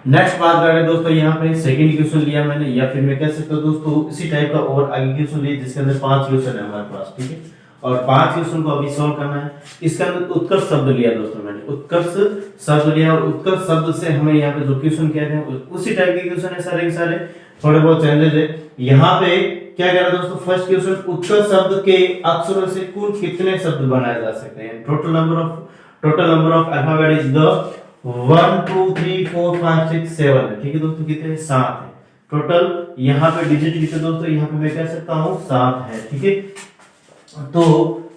नेक्स्ट बात कर रहे हैं दोस्तों, यहाँ पे सेकंड क्वेश्चन लिया मैंने, या फिर मैं कह सकता हूँ दोस्तों इसी टाइप का और आगे क्वेश्चन लिया जिसके अंदर 5 क्वेश्चन है हमारे पास। ठीक है, और 5 क्वेश्चन को अभी सॉल्व करना है। इसके अंदर उत्कर्ष शब्द लिया दोस्तों मैंने, उत्कर्ष शब्द लिया और उत्कर्ष शब्द से हमें यहाँ पे जो क्वेश्चन किया है उसी टाइप के क्वेश्चन है सारे के सारे, थोड़े बहुत चेंजेस है। यहाँ पे क्या कह रहा है दोस्तों, फर्स्ट क्वेश्चन, उत्कर्ष शब्द के अक्षरों से कुल कितने शब्द बनाए जा सकते हैं। Total number of alphabet is the 1 2 3 4 5 6 7 है। ठीक है दोस्तों, कितने 7 है टोटल। यहाँ पे डिजिट कितने दोस्तों, यहाँ पे मैं कह सकता हूँ 7 है। ठीक है, तो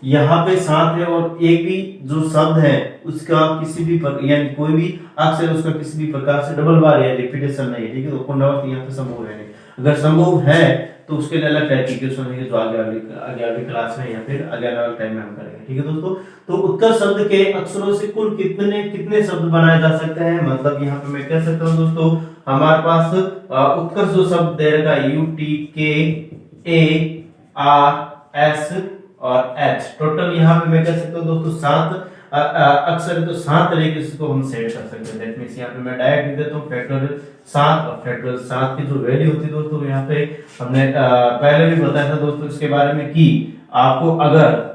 यहाँ पे 7 है और एक भी जो शब्द है उसका किसी भी यानी कोई भी अक्षर उसका किसी भी प्रकार से डबल बार या रिपीटेशन नहीं है। ठीक है, तो पुनरावृत्ति यहाँ पे संभव है नहीं। अगर संभव है तो उसके लिए अलग टाइप की क्वेश्चन है जो आगे वाली क्लास में या फिर आगे वाले टाइम में हम करेंगे। ठीक है दोस्तों, तो उत्कर्ष शब्द के अक्षरों से कुल कितने शब्द बनाए जा सकते हैं, मतलब यहाँ पे मैं कह सकता हूँ दोस्तों हमारे पास उत्कर्ष जो शब्द दे रखा है U T K A R S और H, टोटल यहाँ पे मैं कह सकता हूँ दोस्तों 7 अक्षर, तो 7 तरीके से इसको हम सेट कर सकते हैं। दैट मींस यहाँ पे मैं डायरेक्ट लिख देता हूँ फैक्टोरियल 7 और फैक्टोरियल 7 की जो वैल्यू होती है दोस्तों, यहाँ पे हमने पहले भी बताया था दोस्तों इसके बारे में कि आपको अगर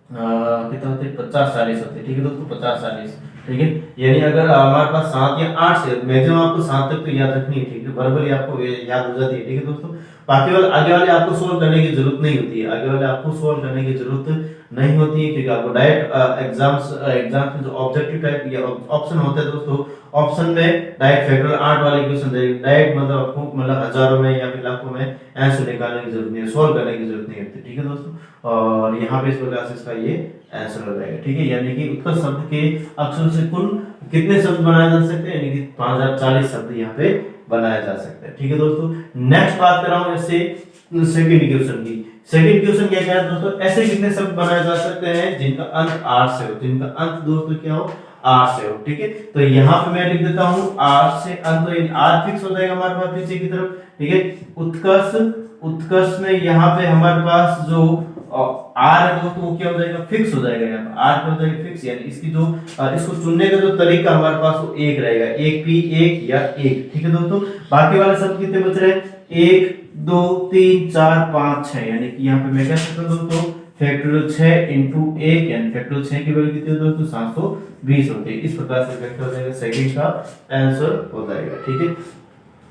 कितना होते 50 40 होते। ठीक है दोस्तों, 50 40। ठीक है, यानी अगर हमारे पास 7 या 8 से मैक्सिमम आपको 7 तक तो याद रखनी है। ठीक है, बराबर आपको याद हो जाती है। ठीक है दोस्तों, बाकी वाले आगे वाले आपको सोल्व करने की जरूरत नहीं होती है, आगे वाले आपको सोल्व करने की जरूरत नहीं होती है, क्योंकि आपको डायरेक्ट एग्जाम्स में जो ऑब्जेक्टिव टाइप या ऑप्शन होता है दोस्तों, ऑप्शन में डायरेक्ट फैक्टोरियल 8 वाले क्वेश्चन देंगे, डायरेक्ट मतलब आपको मतलब हजारों में या फिर लाखों में आंसर निकालने की जरूरत नहीं है, सॉल्व करने की जरूरत नहीं होती, ठीक है दोस्तों। और यहाँ पे इस प्रकार से इसका ये आंसर हो जाएगा, ठीक है। यानी कि उत्कृष्ट शब्द के अक्षरों से कुल कितने शब्द बनाए जा सकते हैं, यानी कि 5040 शब्द यहाँ पे बनाए जा सकते हैं, ठीक है दोस्तों। नेक्स्ट बात कर रहा हूँ ऐसे सेकंड क्वेश्चन की। सेकंड क्वेश्चन क्या है दोस्तों, ऐसे कितने शब्द बनाए जा सकते हैं जिनका अंत आर से हो, जिनका अंत दोस्तों क्या हो, आर से हो, ठीक है। तो यहाँ पे मैं लिख देता हूँ आर से अंत, तो आर फिक्स हो जाएगा हमारे पास पीछे की तरफ, ठीक है। उत्कर्ष में यहाँ पे हमारे पास जो आर है दोस्तों वो क्या हो जाएगा, फिक्स हो जाएगा, यहाँ पे आर क्या हो जाएगा, फिक्स। यानी इसकी जो इसको चुनने का जो तरीका हमारे पास वो एक रहेगा, एक पी एक या एक, ठीक है दोस्तों। बाकी वाले शब्द कितने बच रहे हैं, 1 2 3 4 5 6, यानी कि यहाँ पे मैं कह सकता हूँ दोस्तों फैक्टोरियल 6 into 1, यानी फैक्टोरियल 6 की वैल्यू कितनी है दोस्तों, 720 होती है। इस प्रकार से फैक्टर हो जाएगा, सेकंड का आंसर हो जाएगा, ठीक है।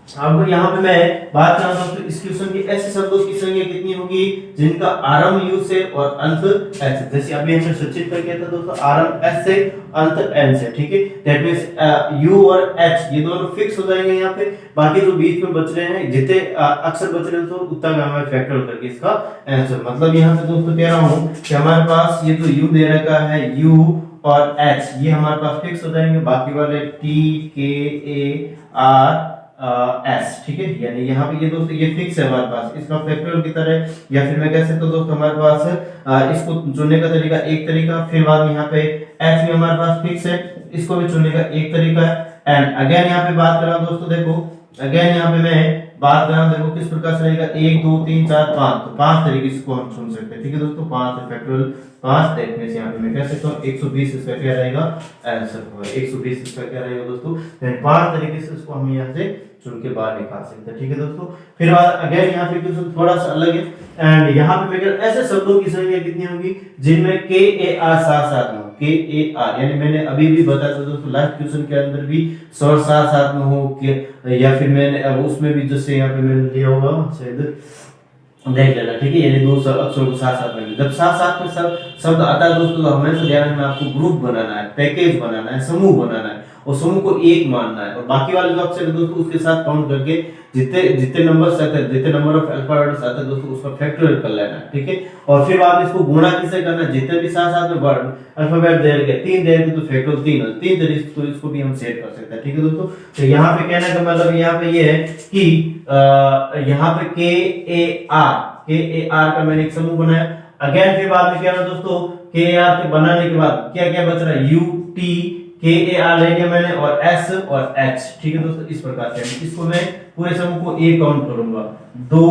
अब यहाँ पे मैं बात कर रहा हूँ इस क्वेश्चन की, ऐसे शब्दों की संख्या कितनी होगी जिनका आरंभ यू से और अंत एच से, जैसे अभी हमने सचित पर किया था दोस्तों, आरंभ एच से अंत एन से, ठीक है। दैट मींस यू और एच ये दोनों फिक्स हो जाएंगे यहाँ पे। बाकी जो बीच में बच रहे हैं, जितने अक्षर बच रहे हैं तो उतना का हमें फैक्टर करके इसका आंसर, मतलब यहाँ पे दोस्तों कह रहा हूँ कि हमारे पास ये जो यू दे रखा है, यू और एच ये हमारे पास फिक्स हो जाएंगे, बाकी वाले टी के ए आर एस, ठीक है। यानी यहाँ पे ये दोस्तों ये फिक्स है हमारे पास, इसका फैक्टोरियल की तरह, या फिर मैं कह सकता हूँ दोस्तों हमारे पास इसको चुनने का तरीका एक तरीका, फिर बाद में यहाँ पे एच भी हमारे पास फिक्स है, इसको भी चुनने का एक तरीका है। एंड अगेन यहाँ पे बात कर रहा हूँ दोस्तों, देखो अगेन यहाँ पे मैं बात कर रहा हूँ, देखो किस प्रकार से रहेगा, 1 2 3 4 5, तो 5 तरीके से इसको हम चुन सकते हैं, ठीक है दोस्तों। 5 फैक्टोरियल 5 देखने से यहाँ पे मैं कह सकता हूँ 120 इसका क्या रहेगा आंसर होगा, 120 इसका क्या रहेगा दोस्तों, 5 तरीके से इसको हम यहाँ से चुन के बाहर निकाल सकते हैं, ठीक है दोस्तों। फिर अगेन यहाँ पे क्वेश्चन थोड़ा सा अलग है, एंड यहाँ पे मैं ऐसे शब्दों की संख्या कितनी होगी जिनमें के ए आर साथ साथ में हो, के ए आर, यानी मैंने अभी भी बताया था दोस्तों लास्ट क्वेश्चन के अंदर भी स्वर साथ साथ में हो के, या फिर मैंने उसमें भी जैसे यहाँ पे मैंने लिया होगा शायद देख लेना, ठीक है। यानी दो अक्षरों को साथ साथ में, जब साथ साथ में शब्द आता है दोस्तों तो हमेशा ध्यान रखना आपको ग्रुप बनाना है, पैकेज बनाना है, समूह बनाना है, और समूह को एक मानना है, और बाकी वाले जो अक्षर है दोस्तों उसके साथ काउंट करके जितने नंबर्स आते हैं, जितने नंबर ऑफ अल्फाबेट्स आते हैं दोस्तों उसका फैक्टोरियल कर लेना है, ठीक है। और फिर बाद में इसको गुणा किससे करना है, जितने भी साथ साथ में वर्ड अल्फाबेट दे रखे 3 दे रखे तो फैक्टोरियल 3 तरीके से तो इसको भी हम सेट कर सकते हैं, ठीक है दोस्तों। तो यहाँ पे कहने का मतलब यहाँ पे ये है कि यहाँ पे के ए आर का मैंने एक समूह बनाया। अगेन फिर बाद में क्या है दोस्तों, के ए आर के बनाने के बाद क्या क्या बच रहा है, यू टी के ए आर ले लिया मैंने, और एस और एच, ठीक है दोस्तों। इस प्रकार से इसको मैं पूरे समूह को एक काउंट करूंगा, 2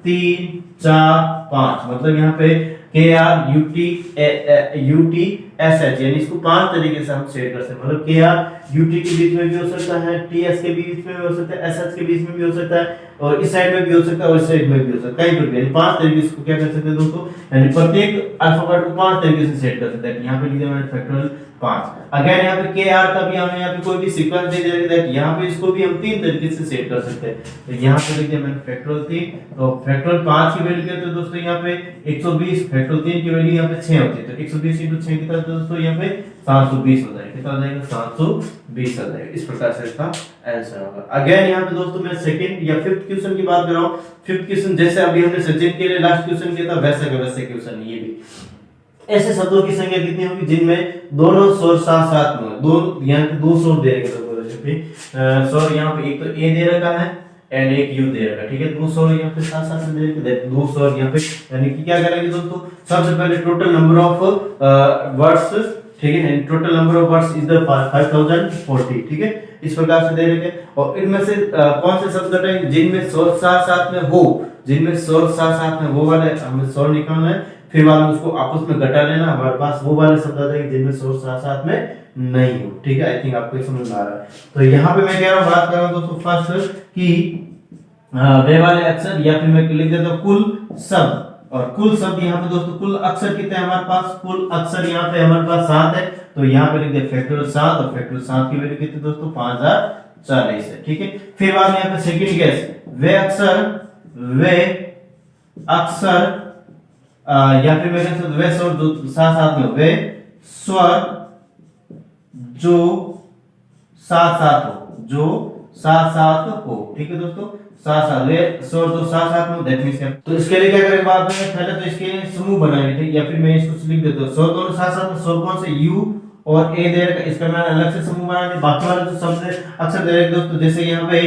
3 4 5, मतलब यहाँ पे K R U T S H, यानी इसको 5 तरीके से हम सेट कर सकते हैं, मतलब के आर यू टी के बीच में भी हो सकता है, टी एस के बीच में भी हो सकता है, एस एच के बीच में भी हो सकता है, और इस साइड में भी हो सकता है और इस साइड में भी हो सकता है, कहीं पर भी, यानी 5 तरीके से इसको क्या कर सकते हैं दोस्तों, यानी प्रत्येक अल्फाबेट को 5 तरीके से सेट कर सकते हैं। यहाँ पे लिख दिया मैंने फैक्टोरियल 5। अगेन यहाँ पे के आर का भी हमें यहाँ पे कोई भी सीक्वेंस दे दिया है, यहाँ पे इसको भी हम 3 तरीके से सेट कर सकते हैं। तो यहाँ पे लिख दिया मैंने फैक्टोरियल 3, तो फैक्टोरियल 5 की वैल्यू क्या है दोस्तों, यहाँ पे 120, फैक्टोरियल 3 की वैल्यू यहाँ पे 6 होती है, तो 120 * 6 कितना दोस्तों, यहाँ पे 720 हो जाएगा, कितना हो जाएगा 720 आ जाएगा। इस प्रकार से इसका आंसर होगा। अगेन यहाँ पे दोस्तों मैं सेकंड या फिफ्थ क्वेश्चन की बात कर रहा हूँ। फिफ्थ क्वेश्चन जैसे अभी हमने सचिन के लिए लास्ट क्वेश्चन किया था वैसे का वैसे क्वेश्चन ये भी, ऐसे शब्दों की संख्या कितनी होगी जिनमें दोनों स्वर साथ साथ में, दो यहाँ पे 2 स्वर दे रखे हैं, स्वर यहाँ पे एक तो ए दे रखा है एंड एक यू दे रखा है, ठीक है। 2 स्वर यहाँ पे साथ साथ में दे रखे, 2 स्वर यहाँ पे, यानी कि क्या करेंगे दोस्तों, सबसे पहले टोटल नंबर ऑफ वर्ड्स, ठीक है, total number of words is the 5040, ठीक है। इस प्रकार से दे रखे, और इनमें से कौन से शब्द घटाएंगे जिनमें स्वर साथ साथ में हो, जिनमें स्वर साथ साथ में वो वाले हमें स्वर निकालना है, फिर बाद में उसको आपस में घटा लेना, हमारे पास वो वाले शब्द आ जाएंगे जिनमें स्वर साथ साथ में नहीं हो, ठीक है। आई थिंक आपको समझ आ रहा है। तो यहाँ पे मैं कह रहा हूँ, बात कर रहा हूँ दोस्तों फर्स्ट कि वे वाले अक्षर, या फिर मैं लिख देता हूँ कुल शब्द, और कुल शब्द यहाँ पे दोस्तों कुल अक्षर कितने हैं हमारे पास, कुल अक्षर यहाँ पे हमारे पास 7 है, तो यहाँ पे लिख दिया फैक्टोरियल 7, और फैक्टोरियल 7 की वैल्यू कितनी दोस्तों 5040 है, ठीक है। फिर बाद में यहाँ पे सेकंड गेस, वे अक्षर या फिर मैं कह सकता हूँ वे स्वर जो साथ साथ में, वे स्वर जो साथ साथ हो, जो साथ साथ हो, ठीक है दोस्तों, साथ साथ, वे स्वर जो साथ साथ में, दैट मींस तो इसके लिए क्या करेंगे बाद में, पहले तो इसके समूह बनाएंगे, ठीक, या फिर मैं इसको लिख देता हूँ स्वर दोनों साथ साथ में, स्वर कौन से यू और ए दे रखा, इसका मैं अलग से समूह बनाएंगे, बाकी वाले जो शब्द अक्षर दे रखे दोस्तों, जैसे यहाँ पे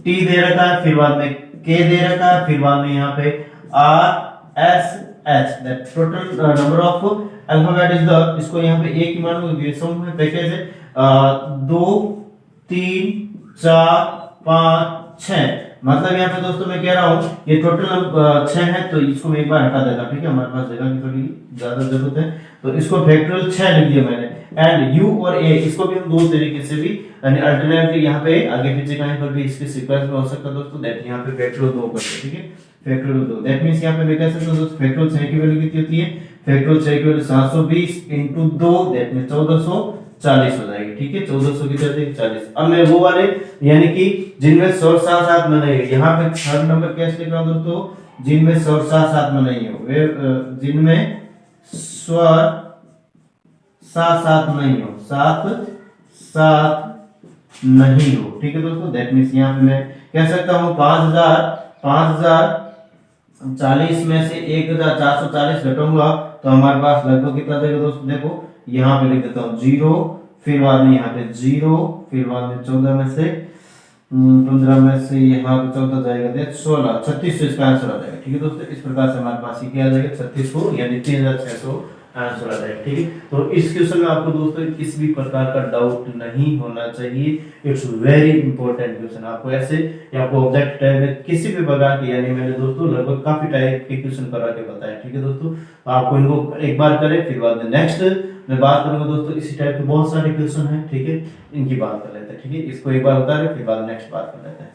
टी दे रखा है, फिर बाद में के दे रखा है, फिर बाद में यहाँ पे R S H, that total number of alphabet is the, इसको यहाँ पे एक ही मानोगे, समूह में पैकेज है 2 3 4 5 6, मतलब यहाँ पे दोस्तों मैं कह रहा हूँ ये टोटल 6 है, तो इसको मैं एक बार हटा देता हूँ, ठीक है, हमारे पास जगह की थोड़ी ज्यादा जरूरत है, तो इसको फैक्टोरियल 6 लिख दिया मैंने, एंड यू और ए इसको भी हम दो तरीके से भी, यानी अल्टरनेटली यहाँ पे आगे पीछे कहीं पर भी इसके सीक्वेंस में हो सकता है दोस्तों, दैट यहाँ पे फैक्टोरियल 2 करते हैं, ठीक है, फैक्टोरियल 2, दैट मींस यहाँ पे मैं कह सकता हूँ दोस्तों फैक्टोरियल 6 की वैल्यू कितनी होती है, फैक्टोरियल 6 की वैल्यू 720 इनटू 2, दैट मींस 1440 हो जाएगी, ठीक है, 1400 की जगह 40। अब मैं वो वाले यानी कि जिनमें स्वर साथ साथ में नहीं है, यहाँ पे थर्ड नंबर कैसे लिख रहा हूँ दोस्तों, जिनमें स्वर साथ साथ में नहीं हो, वे जिनमें स्वर साथ साथ नहीं हो, साथ साथ नहीं हो, ठीक है दोस्तों, दैट मींस यहाँ पे मैं कह सकता हूँ 5040 में से 1440 घटाऊंगा तो हमारे पास लगभग कितना जाएगा दोस्तों, देखो यहाँ पे लिख देता हूँ 0, फिर बाद में यहाँ पे 0, फिर बाद में 14 में से 15 में से यहाँ पे 14 जाएगा, देख 16, 3600 इसका आंसर आ जाएगा, ठीक है दोस्तों, इस प्रकार से हमारे पास ये क्या आ जाएगा 3600 यानी 3600 आंसर आ जाएगा, ठीक है। तो इस क्वेश्चन में आपको दोस्तों किसी भी प्रकार का डाउट नहीं होना चाहिए, इट्स वेरी इंपॉर्टेंट क्वेश्चन, आपको ऐसे या आपको ऑब्जेक्ट टाइप में किसी भी प्रकार की, यानी मैंने दोस्तों लगभग काफी टाइप के क्वेश्चन करा के बताया, ठीक है दोस्तों, आपको इनको एक बार करें, फिर बाद में नेक्स्ट मैं बात करूंगा दोस्तों, इसी टाइप के बहुत सारे क्वेश्चन हैं, ठीक है, इनकी बात कर लेते हैं, ठीक है, इसको एक बार बता रहे फिर बाद नेक्स्ट बात कर लेते हैं।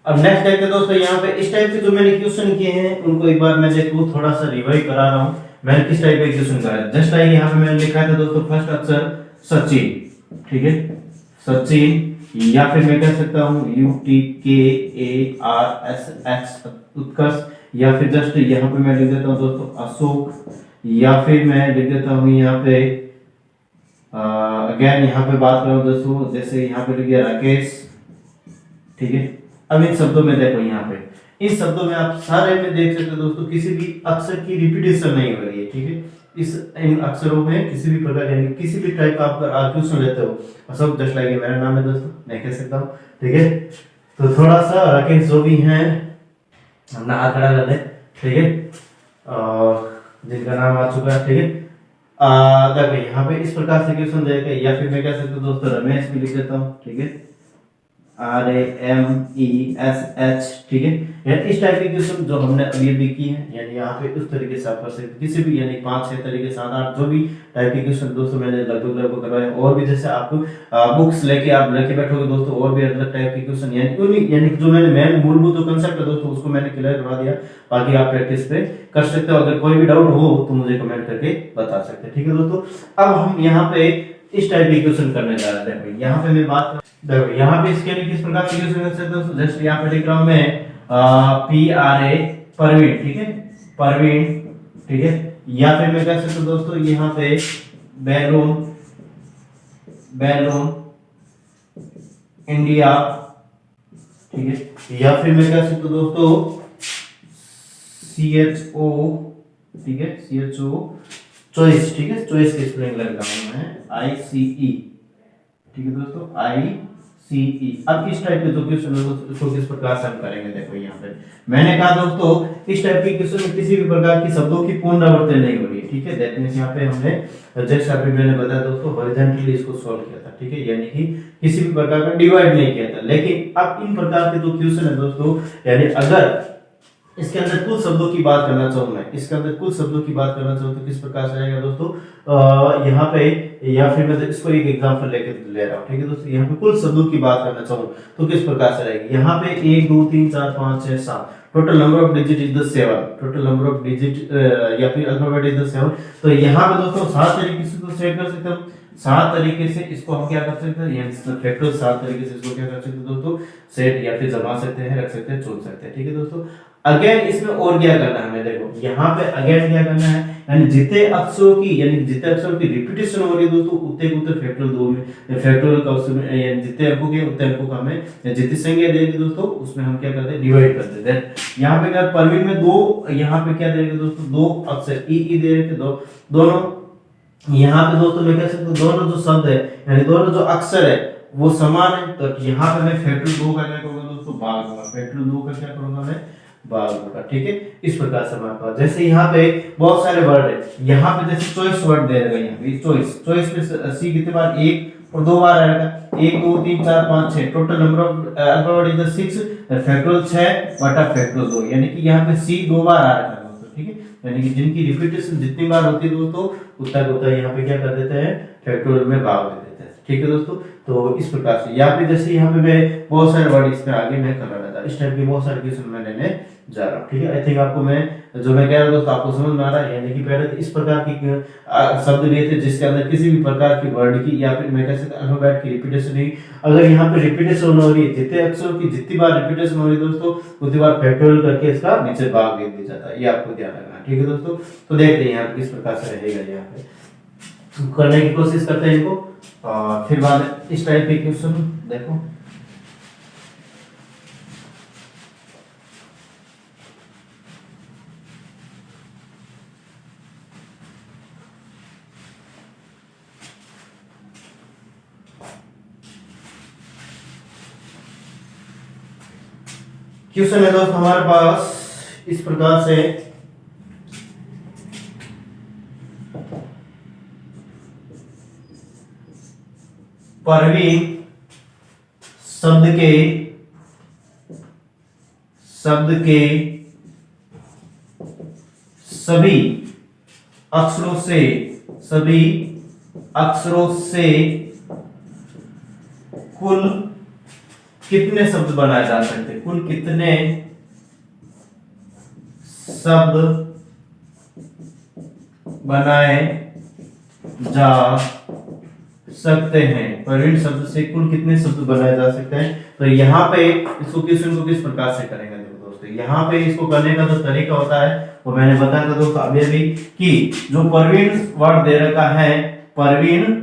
अब नेक्स्ट देखते हैं दोस्तों, यहाँ पे इस टाइप के जो मैंने क्वेश्चन किए हैं उनको एक बार मैं देखूं, थोड़ा सा रिवाइव करा रहा हूँ, मैंने किस टाइप के क्वेश्चन करा है, जस्ट लाइक यहाँ पे मैंने लिखा था दोस्तों फर्स्ट अक्षर सचिन, ठीक है, सचिन, या फिर मैं कह सकता हूँ UTKARSH उत्कर्ष, या फिर जस्ट यहाँ पे मैं लिख देता हूँ दोस्तों अशोक, या फिर मैं लिख देता हूँ यहाँ पे अगेन यहाँ पे बात करूँ दोस्तों, जैसे यहाँ पे लिख दिया राकेश, ठीक है। अब इन शब्दों में देखो, यहाँ पे इस शब्दों में आप सारे में देख सकते हो दोस्तों किसी भी अक्षर की रिपीटेशन नहीं हो रही है, ठीक है, इस इन अक्षरों में किसी भी प्रकार यानी किसी भी टाइप का आप क्वेश्चन लेते हो, अशोक जस्ट लाइक मेरा नाम है दोस्तों, मैं कह सकता हूँ, ठीक है, तो थोड़ा सा राकेश जो भी हैं अपना हाथ खड़ा कर दे, ठीक है, और जिनका नाम आ चुका है, ठीक है, देखो यहाँ पे इस प्रकार से क्वेश्चन देगा, या फिर मैं कह सकता हूँ दोस्तों रमेश भी लिख देता हूँ, ठीक है, RAMESH, ठीक है, यानी इस टाइप के क्वेश्चन जो हमने अभी अभी की है, यानी यहाँ पे उस तरीके से आप कर सकते किसी भी, यानी 5-6 तरीके 7-8 जो भी टाइप के क्वेश्चन दोस्तों मैंने लगभग करवाए, और भी जैसे आपको बुक्स लेके आप लेके बैठोगे दोस्तों, और भी अलग टाइप के क्वेश्चन, यानी जो मैंने मेन मूलभूत जो कंसेप्ट है दोस्तों उसको मैंने क्लियर करवा दिया, बाकी आप प्रैक्टिस पे कर सकते हो, अगर कोई भी डाउट हो तो मुझे कमेंट करके बता सकते हैं, ठीक है दोस्तों। अब हम यहाँ पे इस टाइप के क्वेश्चन करने जा रहे हैं, यहाँ पे मैं बात देखो यहाँ पे इसके लिए किस प्रकार से क्वेश्चन कर सकते हो, जस्ट यहाँ पे लिख रहा हूं मैं PRA परवीन, ठीक है, परवीन, ठीक है, या फिर मैं कह सकता हूं दोस्तों यहाँ पे बैलून, बैलून इंडिया, ठीक है, या फिर मैं कह सकता हूं दोस्तों CHO, ठीक है, CHO चॉइस, ठीक है, चॉइस की स्पेलिंग लग रहा हूं मैं ICE, ठीक है दोस्तों ICE, CE। अब इस टाइप के जो क्वेश्चन है उसको किस प्रकार से हम करेंगे, देखो यहाँ पे मैंने कहा दोस्तों इस टाइप के क्वेश्चन में किसी भी प्रकार की शब्दों की पुनरावृत्ति नहीं हो रही है, ठीक है। दैट मींस यहाँ पे हमने जैसे अभी मैंने बताया दोस्तों हॉरिजॉन्टली इसको सॉल्व किया था, ठीक है, यानी कि किसी भी प्रकार का डिवाइड नहीं किया था। लेकिन अब इन प्रकार के जो क्वेश्चन है दोस्तों, यानी अगर इसके अंदर कुल शब्दों की बात करना चाहूँ मैं, इसके अंदर कुल शब्दों की बात करना चाहूँ तो किस प्रकार से आएगा दोस्तों, यहाँ पे या फिर मैं इसको एक एग्जांपल लेके ले रहा हूँ, ठीक है दोस्तों। यहाँ पे कुल शब्दों की बात करना चाहूँ तो किस प्रकार से रहेगी, यहाँ पे 1 2 3 4 5 6 7 total number of digit is the 7, total number of digit या फिर अल्फाबेट इज द 7। तो यहाँ पे दोस्तों 7 तरीके से इसको सेट कर सकते हैं, 7 तरीके से इसको हम क्या कर सकते हैं, यानी फैक्टर 7 तरीके से इसको क्या कर सकते हैं दोस्तों, सेट या फिर जमा सकते हैं, रख सकते हैं, चुन सकते हैं, ठीक है दोस्तों। अगेन इसमें और क्या करना है हमें, देखो यहाँ पे अगेन क्या करना है, यानी जितने अक्षरों की रिपीटेशन हो रही है दोस्तों उतने उतने फैक्टोरियल 2 में फैक्टोरियल का उसमें यानी जितने अंकों के उतने अंकों का हमें जितनी संख्या देगी दोस्तों उसमें हम क्या करते हैं, डिवाइड कर देते हैं। यहाँ पे अगर परवीन में 2, यहाँ पे क्या देंगे दोस्तों, 2 अक्षर ई दे रहे थे, दोनों यहाँ पे दोस्तों मैं कह सकता हूँ दोनों जो शब्द है यानी दोनों जो अक्षर है वो समान है, तो यहाँ पे मैं फैक्टोरियल 2 का क्या करूंगा दोस्तों, भाग दूंगा, फैक्टोरियल 2 का क्या करूंगा मैं, भाग दूंगा, ठीक है। इस प्रकार से हमारे पास जैसे यहाँ पे बहुत सारे वर्ड है, यहाँ पे जैसे चॉइस वर्ड दे रखा है, यहाँ पे चॉइस पे सी कितने बार, 1 और 2 बार आएगा, 1 2 3 4 5 6 total number of alphabet is 6 factorial 6 बटा फैक्टोरियल 2, यानी कि यहाँ पे सी 2 बार आ रहा है दोस्तों, ठीक है। यानी कि जिनकी रिपीटेशन जितनी बार होती है दोस्तों उतना यहाँ पे क्या कर देते हैं, फैक्टोरियल में भाग दे देते हैं, ठीक है दोस्तों। तो इस प्रकार से या फिर जैसे यहाँ पे मैं बहुत सारे वर्ड इसमें आगे मैं कर रहा था, इस टाइप के बहुत सारे क्वेश्चन मैं लेने जा रहा हूँ, ठीक है। आई थिंक आपको मैं जो मैं कह रहा हूँ दोस्तों आपको समझ में आ रहा है, यानी कि पहले तो इस प्रकार की शब्द लिए थे जिसके अंदर किसी भी प्रकार की वर्ड की या फिर मैं कह सकता अल्फाबेट की रिपीटेशन नहीं, अगर यहाँ पे रिपीटेशन हो रही है जितने अक्षरों की जितनी बार रिपीटेशन हो रही है दोस्तों उतनी बार फैक्टोरियल करके इसका नीचे भाग दे दिया जाता है, ये आपको ध्यान रखना, ठीक है दोस्तों। तो देखते हैं यहाँ पे किस प्रकार से रहेगा, यहाँ पे करने की कोशिश करते हैं इनको, फिर बाद इस टाइप के क्वेश्चन देखो। क्वेश्चन है दोस्तों हमारे पास इस प्रकार से, परवीन शब्द के सभी अक्षरों से कुल कितने शब्द बनाए जा सकते हैं, कुल कितने शब्द बनाए जा सकते हैं, परवीन शब्द से कुल कितने शब्द बनाए जा सकते हैं। तो यहाँ पे इसको क्वेश्चन को किस प्रकार से करेंगे देखो दोस्तों, यहाँ पे इसको करने का जो तरीका होता है वो मैंने बताया था दोस्तों अभी कि जो परवीन वर्ड दे रखा है, परवीन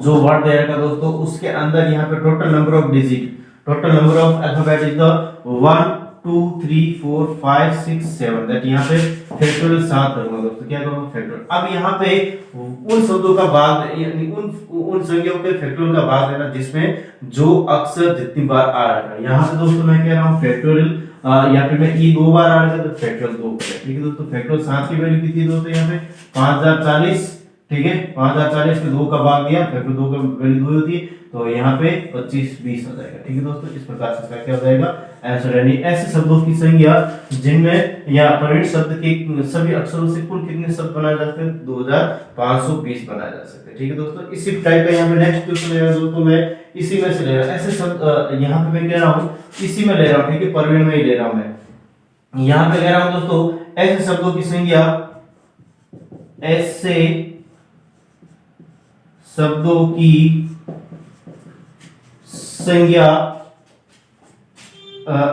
जो वर्ड दे रखा दोस्तों उसके अंदर यहाँ पे total number of digit, total number of alphabet is the 1 2 3 4 5 6 7, that यहाँ पे फैक्टोरियल 7 करूंगा दोस्तों, क्या करूंगा फैक्टोरियल। अब यहाँ पे उन शब्दों का भाग यानी उन संख्याओं के फैक्टोरियल का भाग देना जिसमें जो अक्षर जितनी बार आ रहा है। यहाँ पे दोस्तों मैं कह रहा हूँ फैक्टोरियल या फिर मैं ई 2 बार आ रहा है तो फैक्टोरियल 2 करें, ठीक है दोस्तों। फैक्टोरियल 7 की वैल्यू कितनी दोस्तों यहाँ पे 5040, ठीक है, 5040 में 2 का भाग दिया, फैक्टर 2 का वैल्यू 2 होती है तो यहाँ पे 25 20 हो जाएगा, ठीक है दोस्तों। इस प्रकार से इसका क्या हो जाएगा आंसर, यानी ऐसे शब्दों की संख्या जिनमें या परवीन शब्द के सभी अक्षरों से कुल कितने शब्द बनाए जाते हैं, 2520 बनाए जा सकते हैं, ठीक है दोस्तों। इसी टाइप का यहाँ पे नेक्स्ट क्वेश्चन है दोस्तों, मैं इसी में से ले रहा हूँ, ऐसे शब्द यहाँ पे मैं कह रहा हूँ इसी में ले रहा हूँ, ठीक है, परवीन में ही ले रहा हूँ मैं। यहाँ पे कह रहा हूँ दोस्तों ऐसे शब्दों की संख्या, ऐसे शब्दों की संख्या,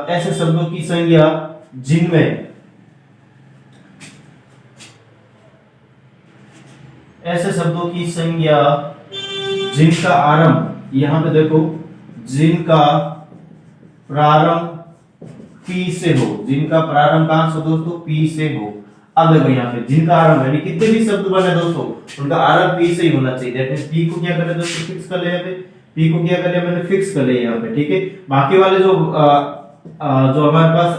ऐसे शब्दों की संख्या जिनमें ऐसे शब्दों की संख्या जिनका आरंभ, यहां पे देखो, जिनका प्रारंभ पी से हो, जिनका प्रारंभ कहां से दोस्तों, पी से हो। अब देखो यहाँ पे जिनका आरंभ यानी कितने भी शब्द बने दोस्तों उनका आरंभ पी से ही होना चाहिए, दैट मींस पी को क्या करें दोस्तों फिक्स कर ले, यहाँ पे पी को क्या कर लिया मैंने, फिक्स कर लिया यहाँ पे, ठीक है। बाकी वाले जो जो हमारे पास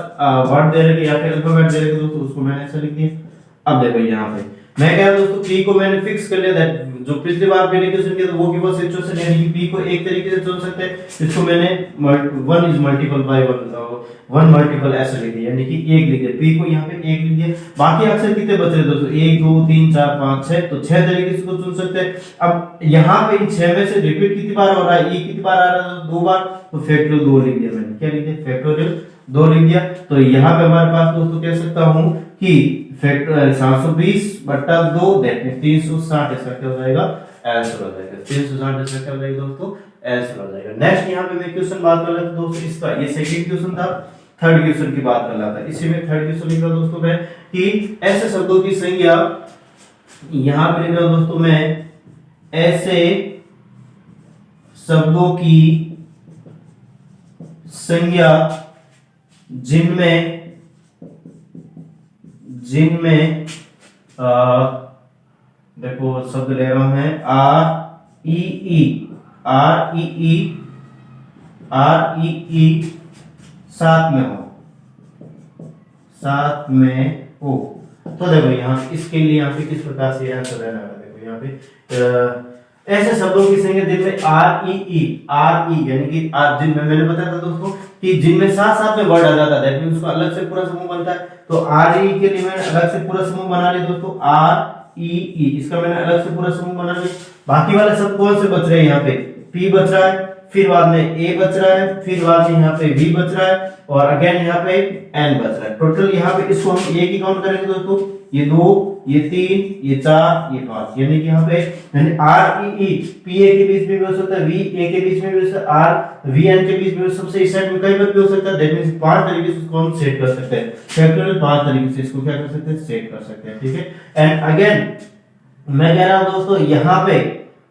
वर्ड दे रखे या फिर अल्फाबेट दे रखे दोस्तों, उसको मैंने ऐसा लिख दिया। अब देखो यहाँ पे मैं कह रहा हूं दोस्तों, पी को मैंने फिक्स कर लिया, दैट जो पिछली बार मैंने क्वेश्चन किया था वो गिवन सिचुएशन, यानी कि पी को एक तरीके से चुन सकते हैं, इसको मैंने 1 इज मल्टीपल बाय 1 मल्टीपल ऐसे लिख दिया, यानी कि 1 लिख दिया, पी को यहाँ पे 1 लिख दिया। बाकी अक्षर कितने बच रहे दोस्तों, 1 2 3 4 5 6, तो 6 तरीके से इसको चुन सकते हैं। अब यहाँ पे इन 6 में से रिपीट कितनी बार हो रहा है, कितनी बार आ रहा है, 2 बार, तो फैक्टोरियल 2 लिख दिया मैंने, क्या लिख दिया, फैक्टोरियल 2 लिख दिया। तो यहाँ पे हमारे पास दोस्तों कह सकता हूँ कि फैक्टोरियल 720 बटा 2 दैट मींस 360, इसका क्या हो जाएगा, आंसर हो जाएगा 360, इसका क्या हो जाएगा दोस्तों, आंसर हो जाएगा। नेक्स्ट यहाँ पे मैं क्वेश्चन बात कर रहा था दोस्तों इसका, ये सेकंड क्वेश्चन था, थर्ड क्वेश्चन की बात कर रहा था। इसी में थर्ड क्वेश्चन लिख रहा हूं दोस्तों मैं कि ऐसे शब्दों की संख्या, यहां पे लिख रहा हूं दोस्तों मैं, ऐसे शब्दों की संख्या जिनमें देखो शब्द ले रहा हूं मैं, आर ई ई साथ में हो। तो देखो यहाँ इसके लिए यहाँ पे किस प्रकार से आंसर रहना है, देखो यहाँ पे ऐसे शब्दों की संख्या जिनमें आर ई यानी कि जिनमें मैंने बताया था दोस्तों कि जिनमें साथ साथ में वर्ड आ जाता है, दैट मींस उसका अलग से पूरा समूह बनता है। तो आर ई के लिए मैंने अलग से पूरा समूह बना लिया दोस्तों, आर ई इसका मैंने अलग से पूरा समूह बना लिया। बाकी वाले सब कौन से बच रहे हैं, यहाँ पे पी बच रहा है, फिर बाद में ए बच रहा है, फिर बाद में यहाँ पे वी बच रहा है, और अगेन यहाँ पे एन बच रहा है। टोटल यहाँ पे इसको हम ए की काउंट करेंगे दोस्तों, ये 2 ये 3 ये 4 ये 5, यानी कि यहाँ पे यानी आर ई पी ए के बीच में भी हो सकता है, वी ए के बीच में भी हो सकता है, आर वी एन के बीच में सबसे इस साइड में कहीं पर भी हो सकता है। दैट मींस 5 तरीके से इसको हम सेट कर सकते हैं, फैक्टोरियल 5 तरीके से इसको क्या कर सकते हैं, सेट कर सकते हैं, ठीक है। एंड अगेन मैं कह रहा हूं दोस्तों, यहाँ पे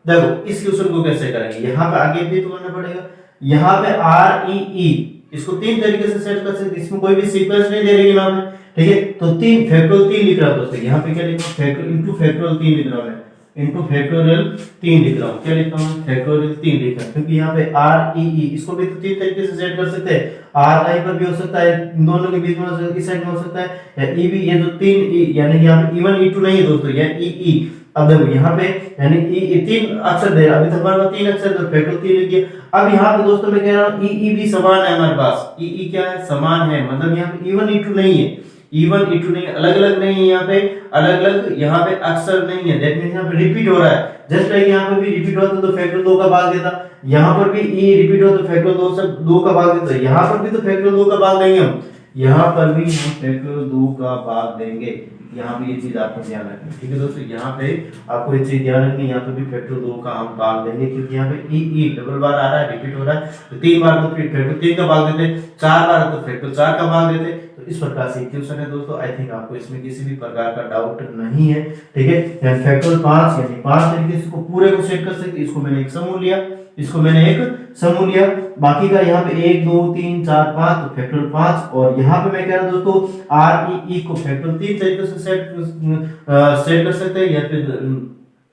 देखो इस क्वेश्चन को कैसे करेंगे, यहाँ पे आगे भी तो करना पड़ेगा। यहाँ पे आर ई इसको 3 तरीके से सेट कर सकते हैं, इसमें कोई भी सीक्वेंस नहीं दे रही है नाम, ठीक है। तो 3 फैक्टोरियल 3 लिख रहा हूं दोस्तों, यहाँ पे क्या लिख रहा हूं, फैक्टोरियल इनटू फैक्टोरियल 3 लिख रहा हूं मैं, इनटू फैक्टोरियल 3 लिख रहा हूं, क्या लिख रहा हूं, फैक्टोरियल 3 लिख रहा हूं, क्योंकि यहाँ पे आर ई इसको भी तो 3 तरीके से सेट कर सकते हैं। आर आई पर भी हो सकता है, इन दोनों के बीच में हो सकता है, इस साइड में हो सकता है, या ई भी, ये जो 3 यानी कि यहाँ पे इवन ई2 नहीं है दोस्तों, ये ई। अब देखो यहाँ पे यानी ई 3 अक्षर दे रहा, अभी तक हमारे पास 3 अक्षर, तो फैक्टोरियल 3 लिखिए। अब यहाँ पे दोस्तों मैं कह रहा हूँ ई भी समान है हमारे पास, ई क्या है, समान है, मतलब यहाँ पे इवन ई2 नहीं है, इवन ई2 नहीं, अलग अलग नहीं है, यहाँ पे अलग अलग यहाँ पे अक्षर नहीं है, दैट मींस यहाँ पे रिपीट हो रहा है। जस्ट लाइक यहाँ पे भी रिपीट होता तो फैक्टोरियल 2 का भाग देता, यहाँ पर भी ई रिपीट हो तो फैक्टोरियल 2 से 2 का भाग देता, यहाँ पर भी तो फैक्टोरियल 2 का भाग देंगे हम, यहाँ पर भी हम फैक्टोरियल 2 का भाग देंगे। यहाँ पे ये चीज आपको ध्यान रखनी है, ठीक है दोस्तों, यहाँ पे आपको ये चीज ध्यान रखनी है, यहाँ पे भी फैक्टोरियल 2 का हम भाग देंगे, क्योंकि यहाँ पे ई डबल बार आ रहा है, रिपीट हो रहा है, तो 3 बार तो फैक्टोरियल 3 का भाग देते, 4 बार तो फैक्टोरियल 4 का भाग देते। तो इस प्रकार से क्वेश्चन है दोस्तों, आई थिंक आपको इसमें किसी भी प्रकार का डाउट नहीं है, ठीक है। फैक्टोरियल 5 यानी 5 तरीके से पूरे को सेट कर सकते, इसको मैंने एक समूह लिया, इसको मैंने एक समूह लिया, बाकी का यहाँ पे 1 2 3 4 5, तो फैक्टोरियल 5। और यहाँ पे मैं कह रहा हूँ दोस्तों आर ई को फैक्टोरियल 3 तरीके से सेट कर सकते हैं, या फिर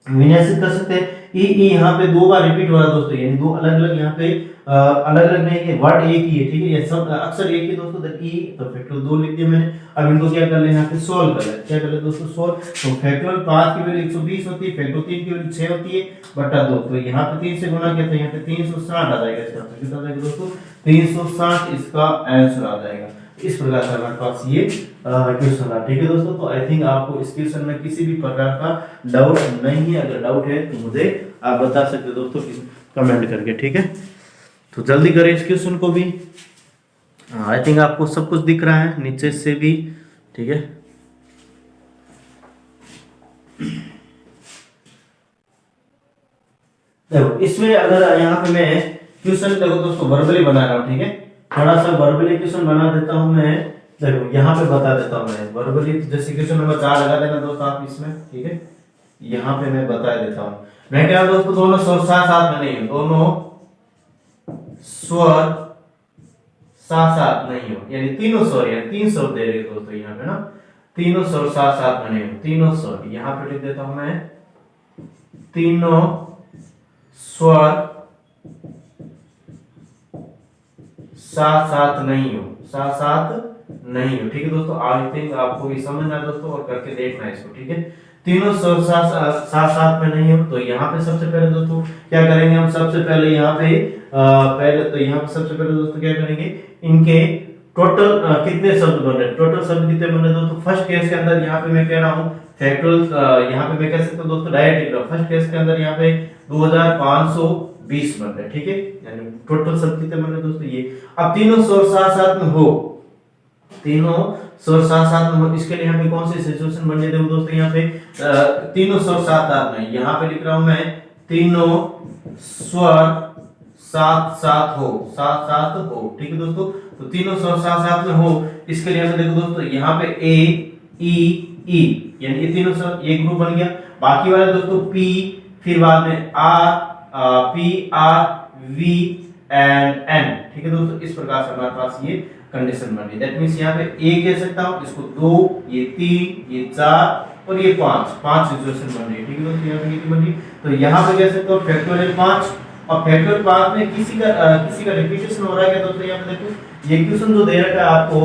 विन्यासित कर सकते हैं। ई यहाँ पे 2 बार रिपीट हो रहा है दोस्तों, यानी 2 अलग अलग यहाँ पे अलग अलग नहीं है, वर्ड एक ही है, ठीक है, ये सब अक्षर एक ही दोस्तों, दैट ई, तो फैक्टोरियल 2 लिख दिया मैंने। अब इनको क्या कर लें, यहाँ पे सोल्व कर लें, क्या कर लें दोस्तों, सोल्व। तो फैक्टोरियल 5 की वैल्यू 120 होती है, फैक्टोरियल 3 की वैल्यू 6 होती है बटा 2, तो यहाँ पे 3 से गुणा किया तो यहाँ पे 360 आ जाएगा, इसका आंसर कितना आ जाएगा दोस्तों, 360 इसका आंसर आ जाएगा। इस प्रकार से हमारे पास ये क्वेश्चन था, ठीक है दोस्तों। तो आई थिंक आपको इस क्वेश्चन में किसी भी प्रकार का डाउट नहीं है, अगर डाउट है तो मुझे आप बता सकते हो दोस्तों कमेंट करके, ठीक है। तो जल्दी करें इस क्वेश्चन को भी, आई थिंक आपको सब कुछ दिख रहा है नीचे से भी, ठीक है। देखो इसमें अगर यहाँ पे मैं क्वेश्चन देखो दोस्तों वर्बली बना रहा हूँ, ठीक है, थोड़ा सा वर्बली क्वेश्चन बना देता हूँ मैं, देखो यहाँ पे बता देता हूँ मैं वर्बली, जैसे क्वेश्चन नंबर 4 लगा देना दोस्तों आप इसमें, ठीक है। यहाँ पे मैं बता देता हूँ, मैं क्या दोस्तों दोनों स्वर साथ साथ में नहीं है, दोनों स्वर साथ साथ नहीं हो, यानी तीनों स्वर, यानी 3 स्वर दे रहे दोस्तों यहाँ पे ना, तीनों स्वर साथ साथ में नहीं हो, तीनों स्वर, यहाँ पे लिख देता हूं मैं, तीनों स्वर साथ साथ नहीं हो, साथ साथ नहीं हो। ठीक है दोस्तों, आई थिंक आपको ये समझना है दोस्तों, और करके देखना है इसको। ठीक है, तीनों स्वर साथ साथ में नहीं हो, तो यहाँ पे सबसे पहले दोस्तों क्या करेंगे हम, सबसे पहले यहाँ पे पहले तो यहाँ पे सबसे पहले दोस्तों क्या करेंगे, इनके टोटल कितने शब्द बन रहे हैं, टोटल शब्द कितने बन रहे हैं दोस्तों। फर्स्ट केस के अंदर यहाँ पे मैं कह रहा हूँ फैक्टोरियल, यहाँ पे मैं कह सकता हूँ दोस्तों डायरेक्ट लिख रहा हूँ। फर्स्ट केस के अंदर यहाँ पे 2520 बन रहे हैं। ठीक है, यानी टोटल शब्द कितने बन रहे हैं दोस्तों ये। अब तीनों स्वर साथ साथ में हो, तीनों स्वर साथ साथ में हो, इसके लिए यहाँ पे कौन सी सिचुएशन बन जाती है दोस्तों, यहाँ पे तीनों स्वर साथ साथ में, यहाँ पे लिख रहा हूं मैं तीनों स्वर साथ साथ हो, साथ साथ हो। ठीक है दोस्तों, तो तीनों स्वर साथ साथ में हो, इसके लिए हमें देखो दोस्तों यहाँ पे ए ई ई, यानी ये तीनों स्वर एक ग्रुप बन गया। बाकी वाले दोस्तों पी, फिर बाद में R, P R V and N. ठीक है दोस्तों, इस प्रकार से हमारे पास ये कंडीशन बन रही है। दैट मींस यहाँ पे ए कह सकता हूँ, इसको 2, ये 3, ये 4 और ये 5 सिचुएशन बन रही है। ठीक है दोस्तों, यहाँ पे कितनी बन रही है, तो यहाँ पे कह सकते हो फैक्टोरियल 5, और फैक्टोरियल 5 में किसी का रिपीटेशन हो रहा है क्या दोस्तों। यहाँ पे देखो ये क्वेश्चन जो दे रखा है आपको,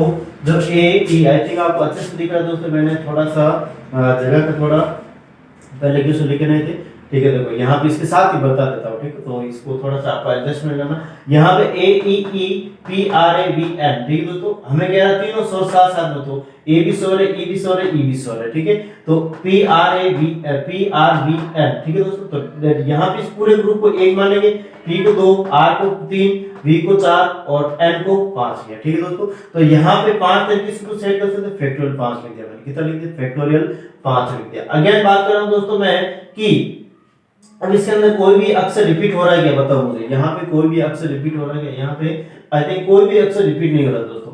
जो ए ई, आई थिंक आपको अच्छे से दिख रहा है दोस्तों, मैंने थोड़ा सा जगह पे थोड़ा पहले क्वेश्चन लिखे नहीं थे। ठीक है, देखो यहाँ पे इसके साथ ही बता देता हूँ। ठीक है, तो इसको थोड़ा सा आपको एडजस्टमेंट करना। यहाँ पे A E E P R A B N. ठीक है दोस्तों, हमें कह रहा है तीनों स्वर साथ साथ में, तो ए भी स्वर है, ई भी स्वर है, ई भी स्वर है। ठीक है, तो P R A B P R B N. ठीक है दोस्तों, तो यहाँ पे इस पूरे ग्रुप को एक मानेंगे, पी को 2, आर को 3, वी को 4 और एन को 5 किया। ठीक है दोस्तों, तो यहाँ पे 5 तरीके से इसको सेट कर सकते हैं, फैक्टोरियल 5 लिख दिया मैंने। कितना लिख दिया, फैक्टोरियल 5 लिख दिया। अगेन बात कर रहा हूँ दोस्तों मैं कि अब इसके अंदर कोई भी अक्षर रिपीट हो रहा है क्या, बताओ मुझे। यहाँ पे कोई भी अक्षर रिपीट हो रहा है क्या, यहाँ पे आई थिंक कोई भी अक्षर रिपीट नहीं हो रहा दोस्तों,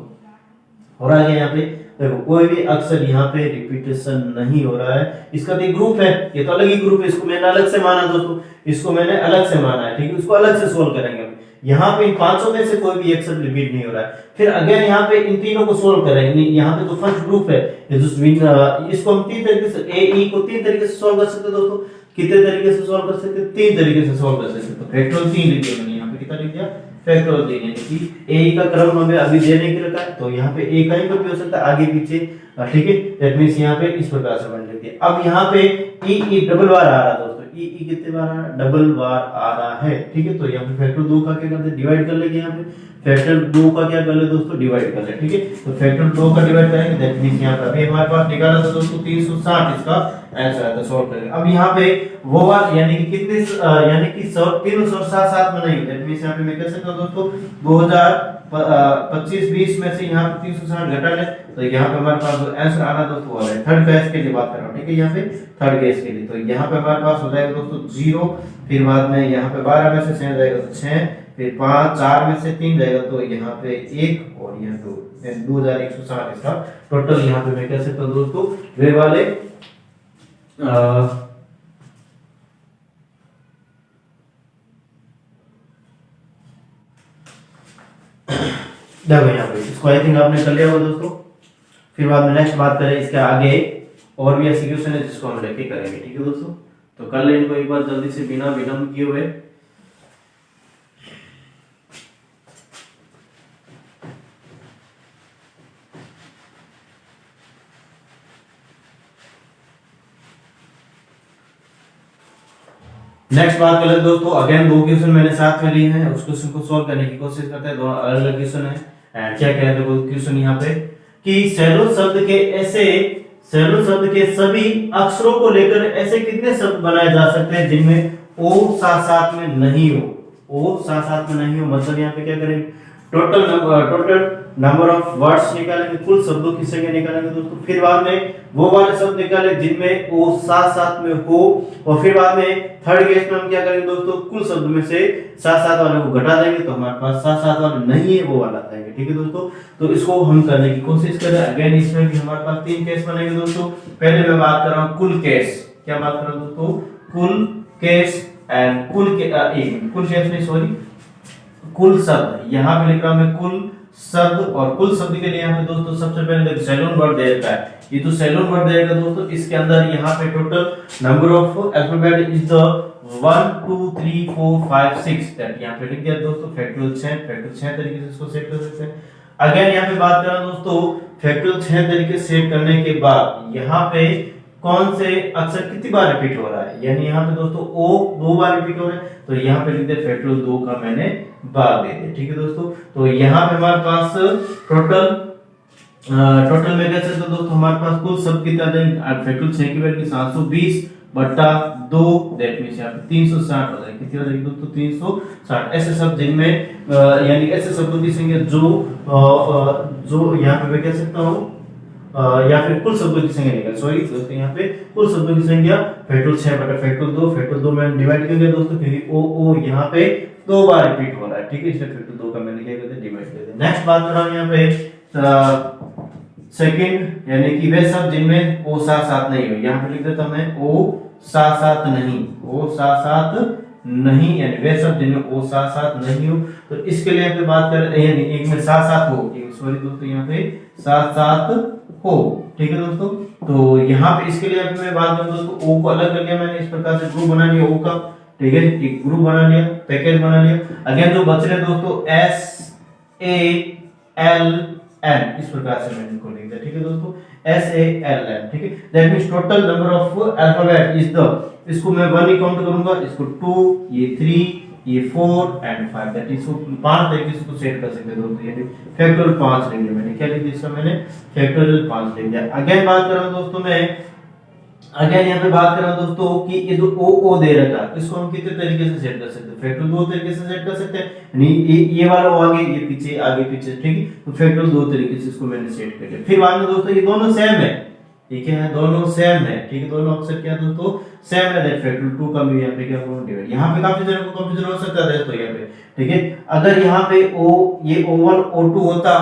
हो रहा है क्या यहाँ पे, देखो कोई भी अक्षर यहाँ पे रिपीटेशन नहीं हो रहा है। इसका भी ग्रुप है, ये तो अलग ही ग्रुप है, इसको मैंने अलग से माना दोस्तों, इसको मैंने अलग से माना है। ठीक है, इसको अलग से सोल्व करेंगे हम। यहाँ पे इन 500 में से कोई भी अक्षर रिपीट नहीं हो रहा है। फिर अगेन यहाँ पे इन तीनों को सोल्व करेंगे। यहाँ पे जो फर्स्ट ग्रुप है, इसको हम 3 तरीके से, ए ई को 3 तरीके से सोल्व कर सकते हैं दोस्तों। कितने तरीके से सॉल्व कर सकते हैं, 3 तरीके से सॉल्व कर सकते हैं। तो फैक्टोरियल 3 लिख दिया मैंने, यहाँ पे कितना लिख दिया, फैक्टोरियल 3, यानी कि ए का क्रम हमें अभी देने के रखा है, तो यहाँ पे ए कहीं पर भी हो सकता है, आगे पीछे। ठीक है, दैट मींस यहाँ पे इस प्रकार से बन जाती है। अब यहाँ पे ई डबल बार आ रहा है दोस्तों, ई कितने बार आ रहा है, डबल बार आ रहा है। ठीक है, तो यहाँ पे फैक्टोरियल 2 का क्या करते हैं, डिवाइड कर लेंगे। यहाँ पे फैक्टोरियल 2 का क्या कर ले दोस्तों, डिवाइड कर ले। ठीक है, तो फैक्टोरियल 2 का डिवाइड करेंगे, दैट मींस यहाँ पे अभी हमारे पास निकाला था दोस्तों 360, इसका आंसर है, तो सॉल्व करेंगे। अब यहाँ पे वो बात, यानी कि कितने, यानी कि तीनों स्वर साथ साथ में नहीं, दैट मींस यहाँ पे मैं कह सकता हूँ दोस्तों 2025-20 में से यहाँ पे 360 घटा ले, तो यहाँ पे हमारे पास जो आंसर आना दोस्तों वो है। थर्ड केस के लिए बात कर रहा हूँ। ठीक है, यहाँ पे थर्ड केस के लिए, तो यहाँ पे हमारे पास हो जाएगा दोस्तों 0, फिर बाद में यहाँ पे 12 में से 6 जाएगा तो 6, फिर 5, 4 में से 3 जाएगा तो यहाँ पे 1 और यहाँ 2, 2160 इसका टोटल यहाँ पे मैं कह सकता हूँ दोस्तों वे वाले देखो यहाँ पे इसको आई थिंक आपने कर लिया होगा दोस्तों। फिर बाद में नेक्स्ट बात करें इसके आगे, और भी ऐसी क्वेश्चन है जिसको हम लेके करेंगे। ठीक है दोस्तों, तो कर ले इनको एक बार जल्दी से बिना विलंब किए हुए। नेक्स्ट बात कर ले दोस्तों, अगेन 2 क्वेश्चन मैंने साथ में लिए हैं, उस क्वेश्चन को सॉल्व करने की कोशिश करते हैं। दोनों अलग अलग क्वेश्चन है। एंड क्या कह रहे हैं क्वेश्चन यहाँ पे कि सेलून शब्द के सभी अक्षरों को लेकर ऐसे कितने शब्द बनाए जा सकते हैं जिनमें ओ साथ साथ में नहीं हो, ओ साथ साथ में नहीं हो। मतलब यहाँ पे क्या करेंगे, टोटल नंबर ऑफ वर्ड्स निकालेंगे, कुल शब्दों की संख्या निकालेंगे दोस्तों। फिर बाद में वो वाले शब्द निकाले जिनमें ओ साथ साथ में हो, और फिर बाद में थर्ड केस में हम क्या करेंगे दोस्तों, कुल शब्द में से साथ साथ वाले को घटा देंगे, तो हमारे पास साथ साथ वाले नहीं है वो वाला आएगा। ठीक है दोस्तों, तो इसको हम करने की कोशिश करें। अगेन इसमें भी हमारे पास 3 केस बनेंगे दोस्तों। पहले मैं बात कर रहा हूँ कुल केस, क्या बात कर रहा हूँ दोस्तों, कुल केस एंड कुल केस नहीं सॉरी कुल शब्द। यहाँ पे लिख रहा हूँ मैं कुल शब्द, और कुल शब्द के लिए यहाँ पे दोस्तों सबसे पहले देखो सैलून वर्ड दे रखा है। ये तो सैलून वर्ड देगा दोस्तों, इसके अंदर यहाँ पे total number of alphabet is the 1 2 3 4 5 6 that यहाँ पे लिख दिया दोस्तों फैक्टोरियल 6 तरीके से इसको सेट कर सकते हैं। अगेन यहाँ पे बात करें दोस्तों फैक्टोरियल 6 तरीके से सेट करने के बाद यहाँ पे कौन से अक्षर कितनी बार रिपीट हो रहा है, यानी यहाँ पे दोस्तों ओ 2 बार रिपीट हो रहा है, तो यहाँ पे लिख दे फैक्टोरियल 2 का मैंने बार दे दिया। ठीक है दोस्तों, तो यहाँ पे हमारे पास टोटल में कैसे तो दोस्तों हमारे पास कुल शब्द कितना है फैक्टोरियल 6 की वैल्यू 720 बटा 2 दैट मींस यहाँ पे 360 हो जाएगी। कितनी हो जाएगी दोस्तों 360। ऐसे शब्द जिनमें यानी ऐसे शब्दों की संख्या जो यहाँ पे मैं कह सकता हूँ या फिर कुल शब्दों की संख्या निकल सॉरी दोस्तों यहाँ पे कुल शब्दों की संख्या फैक्टोरियल 6 बटा फैक्टोरियल 2 में डिवाइड कर दिया दोस्तों, क्योंकि ओ यहाँ पे 2 बार रिपीट हो रहा है। ठीक है, इसलिए फैक्टोरियल 2 का मैंने क्या कर दिया डिवाइड कर दिया। नेक्स्ट बात कर रहा हूँ यहाँ पे सेकंड, यानी कि वे शब्द जिनमें ओ साथ साथ नहीं हो, यहाँ पे लिख देता मैं ओ साथ साथ नहीं, ओ साथ साथ नहीं, यानी वे शब्द जिनमें ओ साथ साथ नहीं हो, तो इसके लिए यहाँ पे बात कर रहे हैं यानी एक में साथ साथ हो, सॉरी दोस्तों यहाँ पे साथ साथ हो। ठीक है दोस्तों, तो यहाँ पे इसके लिए अभी मैं बात करूं दोस्तों ओ को अलग कर लिया मैंने, इस प्रकार से ग्रुप बना लिया ओ का। ठीक है, एक ग्रुप बना लिया, पैकेज बना लिया। अगेन जो बच रहे दोस्तों एस ए एल एन, इस प्रकार से मैंने इनको लिख दिया। ठीक है दोस्तों, एस ए एल एन। ठीक है, that means total number of alphabet is the, इसको मैं 1 ही काउंट करूंगा, इसको 2, ये 3, ये 4 एंड 5, दैट इज 5 तरीके से इसको सेट कर सकते हैं दोस्तों, यानी फैक्टोरियल 5 लिख दिया मैंने। क्या लिख दिया इसका मैंने फैक्टोरियल 5 लिख दिया। अगेन बात कर रहा हूं दोस्तों मैं, अगेन यहाँ पे बात कर रहा हूं दोस्तों कि ये जो ओ दे रखा है इसको हम कितने तरीके से सेट कर सकते हैं, फैक्टोरियल 2 तरीके से सेट कर सकते हैं, यानी ये वाला ओ आगे ये पीछे आगे पीछे। ठीक है, तो फैक्टोरियल 2 तरीके से इसको मैंने सेट कर लिया। फिर बाद में दोस्तों ये दोनों सेम है, ठीक है, दोनों सेम है। ठीक है, दोनों अक्षर क्या दोस्तों सेम है, दैट फैक्टोरियल 2 का भी यहाँ पे क्या करूं डिवाइड। यहाँ पे काफी जन को कंफ्यूजन हो सकता है दोस्तों यहाँ पे। ठीक है, अगर यहाँ पे ओ ये O1 O2 होता,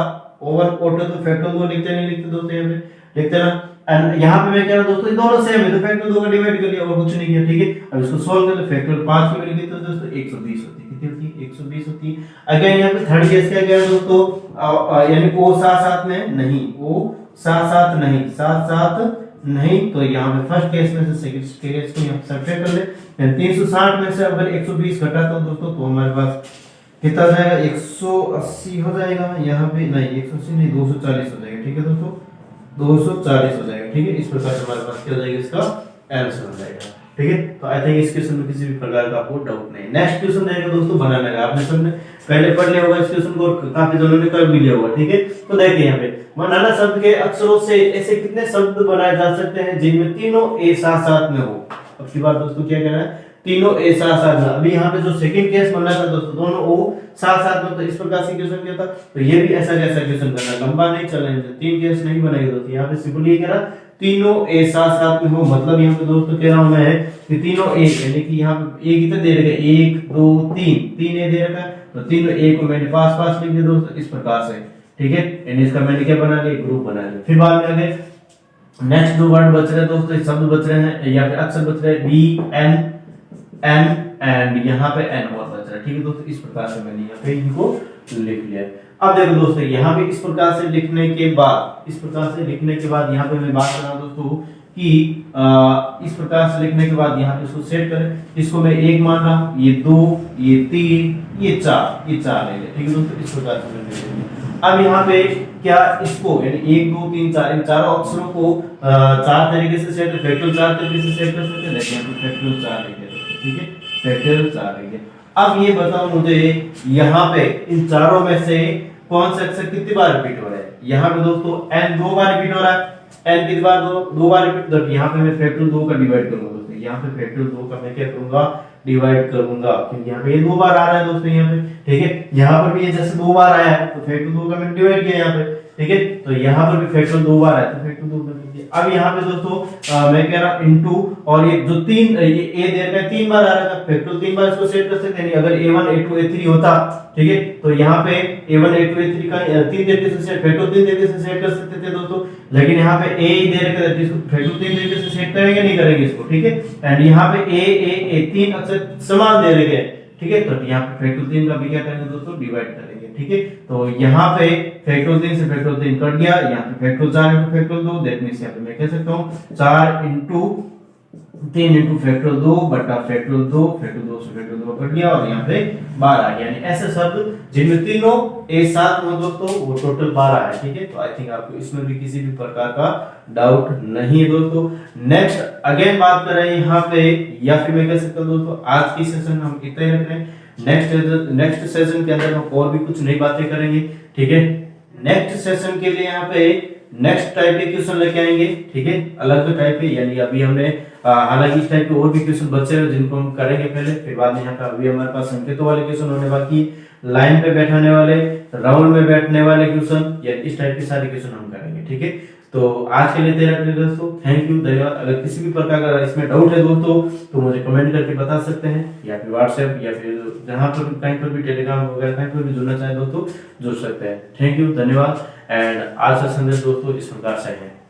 O1 O2 तो फैक्टोरियल 2 लिखते नहीं लिखते दोस्तों, यहाँ पे लिखते ना। एंड यहाँ पे मैं कह रहा हूं दोस्तों ये दोनों सेम है, तो फैक्टोरियल 2 का डिवाइड कर लिया और कुछ नहीं किया। ठीक है, अब इसको सॉल्व कर ले, फैक्टोरियल 5 की वैल्यू कितनी होती है दोस्तों 120 होती है। कितनी होती है 120 होती है। अगेन यहाँ पे थर्ड केस क्या कह दोस्तों, यानी ओ साथ साथ में नहीं, ओ साथ साथ नहीं, साथ साथ नहीं, तो यहाँ पे फर्स्ट केस में से सेकंड केस को यहाँ सब्ट्रैक्ट कर ले। 360 में से अगर 120 घटाता हूं दोस्तों तो हमारे पास कितना जाएगा 180 हो जाएगा, यहाँ पे नहीं 180 नहीं 240 हो जाएगा। ठीक है दोस्तों 240 हो जाएगा। ठीक है, इस प्रकार से हमारे पास क्या हो जाएगा इसका आंसर हो जाएगा। ठीक है, तो आई थिंक इस क्वेश्चन में किसी भी प्रकार का आपको डाउट नहीं। नेक्स्ट क्वेश्चन रहेगा दोस्तों बनाने का, आपने सबने पहले पढ़ लिया होगा इस क्वेश्चन को, काफी जनों ने कर भी लिया होगा। ठीक है, तो देखिए यहाँ पे बनाना शब्द के अक्षरों से ऐसे कितने शब्द बनाए जा सकते हैं जिनमें तीनों ए साथ साथ में हो। अब की बात दोस्तों क्या कहना है, तीनों ए साथ साथ में। अभी यहाँ पे जो सेकंड केस बना था दोस्तों दोनों ओ साथ साथ में, तो इस प्रकार से क्वेश्चन किया था, तो ये भी ऐसा कैसा क्वेश्चन करना, लंबा नहीं चलना, 3 केस नहीं बनाएंगे दोस्तों। यहाँ पे सिंपल ये कह रहा तीनों ए साथ साथ में हो, मतलब यहाँ पे दोस्तों कह रहा हूं मैं कि तीनों ए, यानी कि यहाँ पे ए कितने दे रखे 1 2 3 ए दे रखा है, तो तीनों ए को मैंने पास पास लिख दिया दोस्तों इस प्रकार से। ठीक है, यानी इसका मैंने क्या बना लिया ग्रुप बना लिया। फिर बाद में आगे नेक्स्ट जो वर्ड बच रहे हैं दोस्तों, शब्द बच रहे हैं या फिर अक्षर बच रहे हैं बी एन एन एंड यहाँ पे एन और बच रहा है। ठीक है दोस्तों, इस प्रकार से मैंने यहाँ पे इनको लिख लिया। अब देखो दोस्तों यहाँ पे इस प्रकार से लिखने के बाद, इस प्रकार से लिखने के बाद यहाँ पे मैं बात कर रहा हूँ दोस्तों कि इस प्रकार से लिखने के बाद यहाँ पे इसको सेट करें, इसको मैं 1 मान रहा हूँ, ये 2 ये 3 ये 4 ले ले। ठीक है दोस्तों, इस प्रकार से मैंने अब यहाँ पे क्या इसको यानी 1 2 3 4 इन चारों अक्षरों को 4 तरीके से सेट, फैक्टोरियल 4 तरीके से सेट कर सकते हैं। देखिए यहाँ पे फैक्टोरियल 4 लिखे। ठीक है, फैक्टोरियल 4 लिखे। अब ये बताओ मुझे यहाँ पे इन चारों में से कौन सा अक्षर कितनी बार रिपीट हो रहा है। यहाँ पे दोस्तों n 2 बार रिपीट हो रहा है, n कितनी बार 2 बार रिपीट, तो यहाँ पे मैं फैक्टोरियल 2 का डिवाइड करूंगा दोस्तों। यहाँ पे फैक्टोरियल 2 का मैं क्या करूंगा डिवाइड करूंगा, क्योंकि यहाँ पे ये 2 बार आ रहा है दोस्तों यहाँ पे। ठीक है, यहाँ पर भी ये जैसे 2 बार आया है तो फैक्टोरियल 2 का मैंने डिवाइड किया यहाँ पे। ठीक है, तो यहाँ पर भी फैक्टोरियल 2 बार आया तो फैक्टोरियल 2 कर दिया। अब यहाँ पे दोस्तों मैं कह रहा हूँ इनटू, और ये जो 3 ये ए दे रखा है 3 बार आ रहा था, फैक्टोरियल 3 बार इसको सेट कर सकते हैं। अगर a1 a2 a3 होता, ठीक है, तो यहाँ पे a1 a2 a3 का 3 तरीके से सेट, फैक्टोरियल 3 तरीके से सेट कर सकते थे दोस्तों, लेकिन यहाँ पे a दे रखा है तो इसको फैक्टोरियल 3 तरीके से सेट करेंगे नहीं करेंगे इसको। ठीक है, एंड यहाँ पे a 3 अक्षर समान दे रखे हैं। ठीक है, तो यहाँ पे फैक्टोरियल 3 का भी क्या करेंगे दोस्तों डिवाइड करेंगे। ठीक है, तो यहाँ पे फैक्टोरियल 3 से फैक्टोरियल 3 कट गया, यहाँ पे factorial 4 into factorial 2, that means यहाँ पे मैं कह सकता हूँ 4 into 3 इंटू फैक्टोरियल 2 बटा फैक्टोरियल 2 फैक्टोरियल 2 से फैक्टोरियल 2 कट गया और यहाँ पे 12 आ गया। यानी ऐसे शब्द जिनमें तीनों एक साथ हो दोस्तों वो टोटल 12 है। ठीक है, तो आई थिंक आपको इसमें भी किसी भी प्रकार का डाउट नहीं है दोस्तों। नेक्स्ट अगेन बात कर रहे हैं यहाँ पे, या फिर मैं कह सकता हूँ दोस्तों आज की सेशन हम इतना ही रख रहे हैं। नेक्स्ट सेशन के अंदर हम और भी कुछ नई बातें करेंगे। ठीक है, नेक्स्ट सेशन के लिए यहाँ पे नेक्स्ट टाइप के क्वेश्चन लेके आएंगे। ठीक है, अलग टाइप के, यानी अभी हमने हालांकि इस टाइप के और भी क्वेश्चन बचे हैं जिनको हम करेंगे पहले, फिर बाद में यहाँ पे अभी हमारे पास संकेतों वाले क्वेश्चन होने बाकी, लाइन पे बैठाने वाले, राउंड में बैठने वाले क्वेश्चन, या इस टाइप के सारे क्वेश्चन हम करेंगे। ठीक है, तो आज के लिए तेरा दोस्तों थैंक यू, धन्यवाद। अगर किसी भी प्रकार का इसमें डाउट है दोस्तों तो मुझे कमेंट करके बता सकते हैं, या फिर व्हाट्सएप या फिर जहां पर कहीं पर भी टेलीग्राम वगैरह कहीं पर भी जुड़ना चाहे दोस्तों जुड़ सकते हैं। थैंक यू, धन्यवाद। एंड आज का संदेश दोस्तों इस प्रकार से है।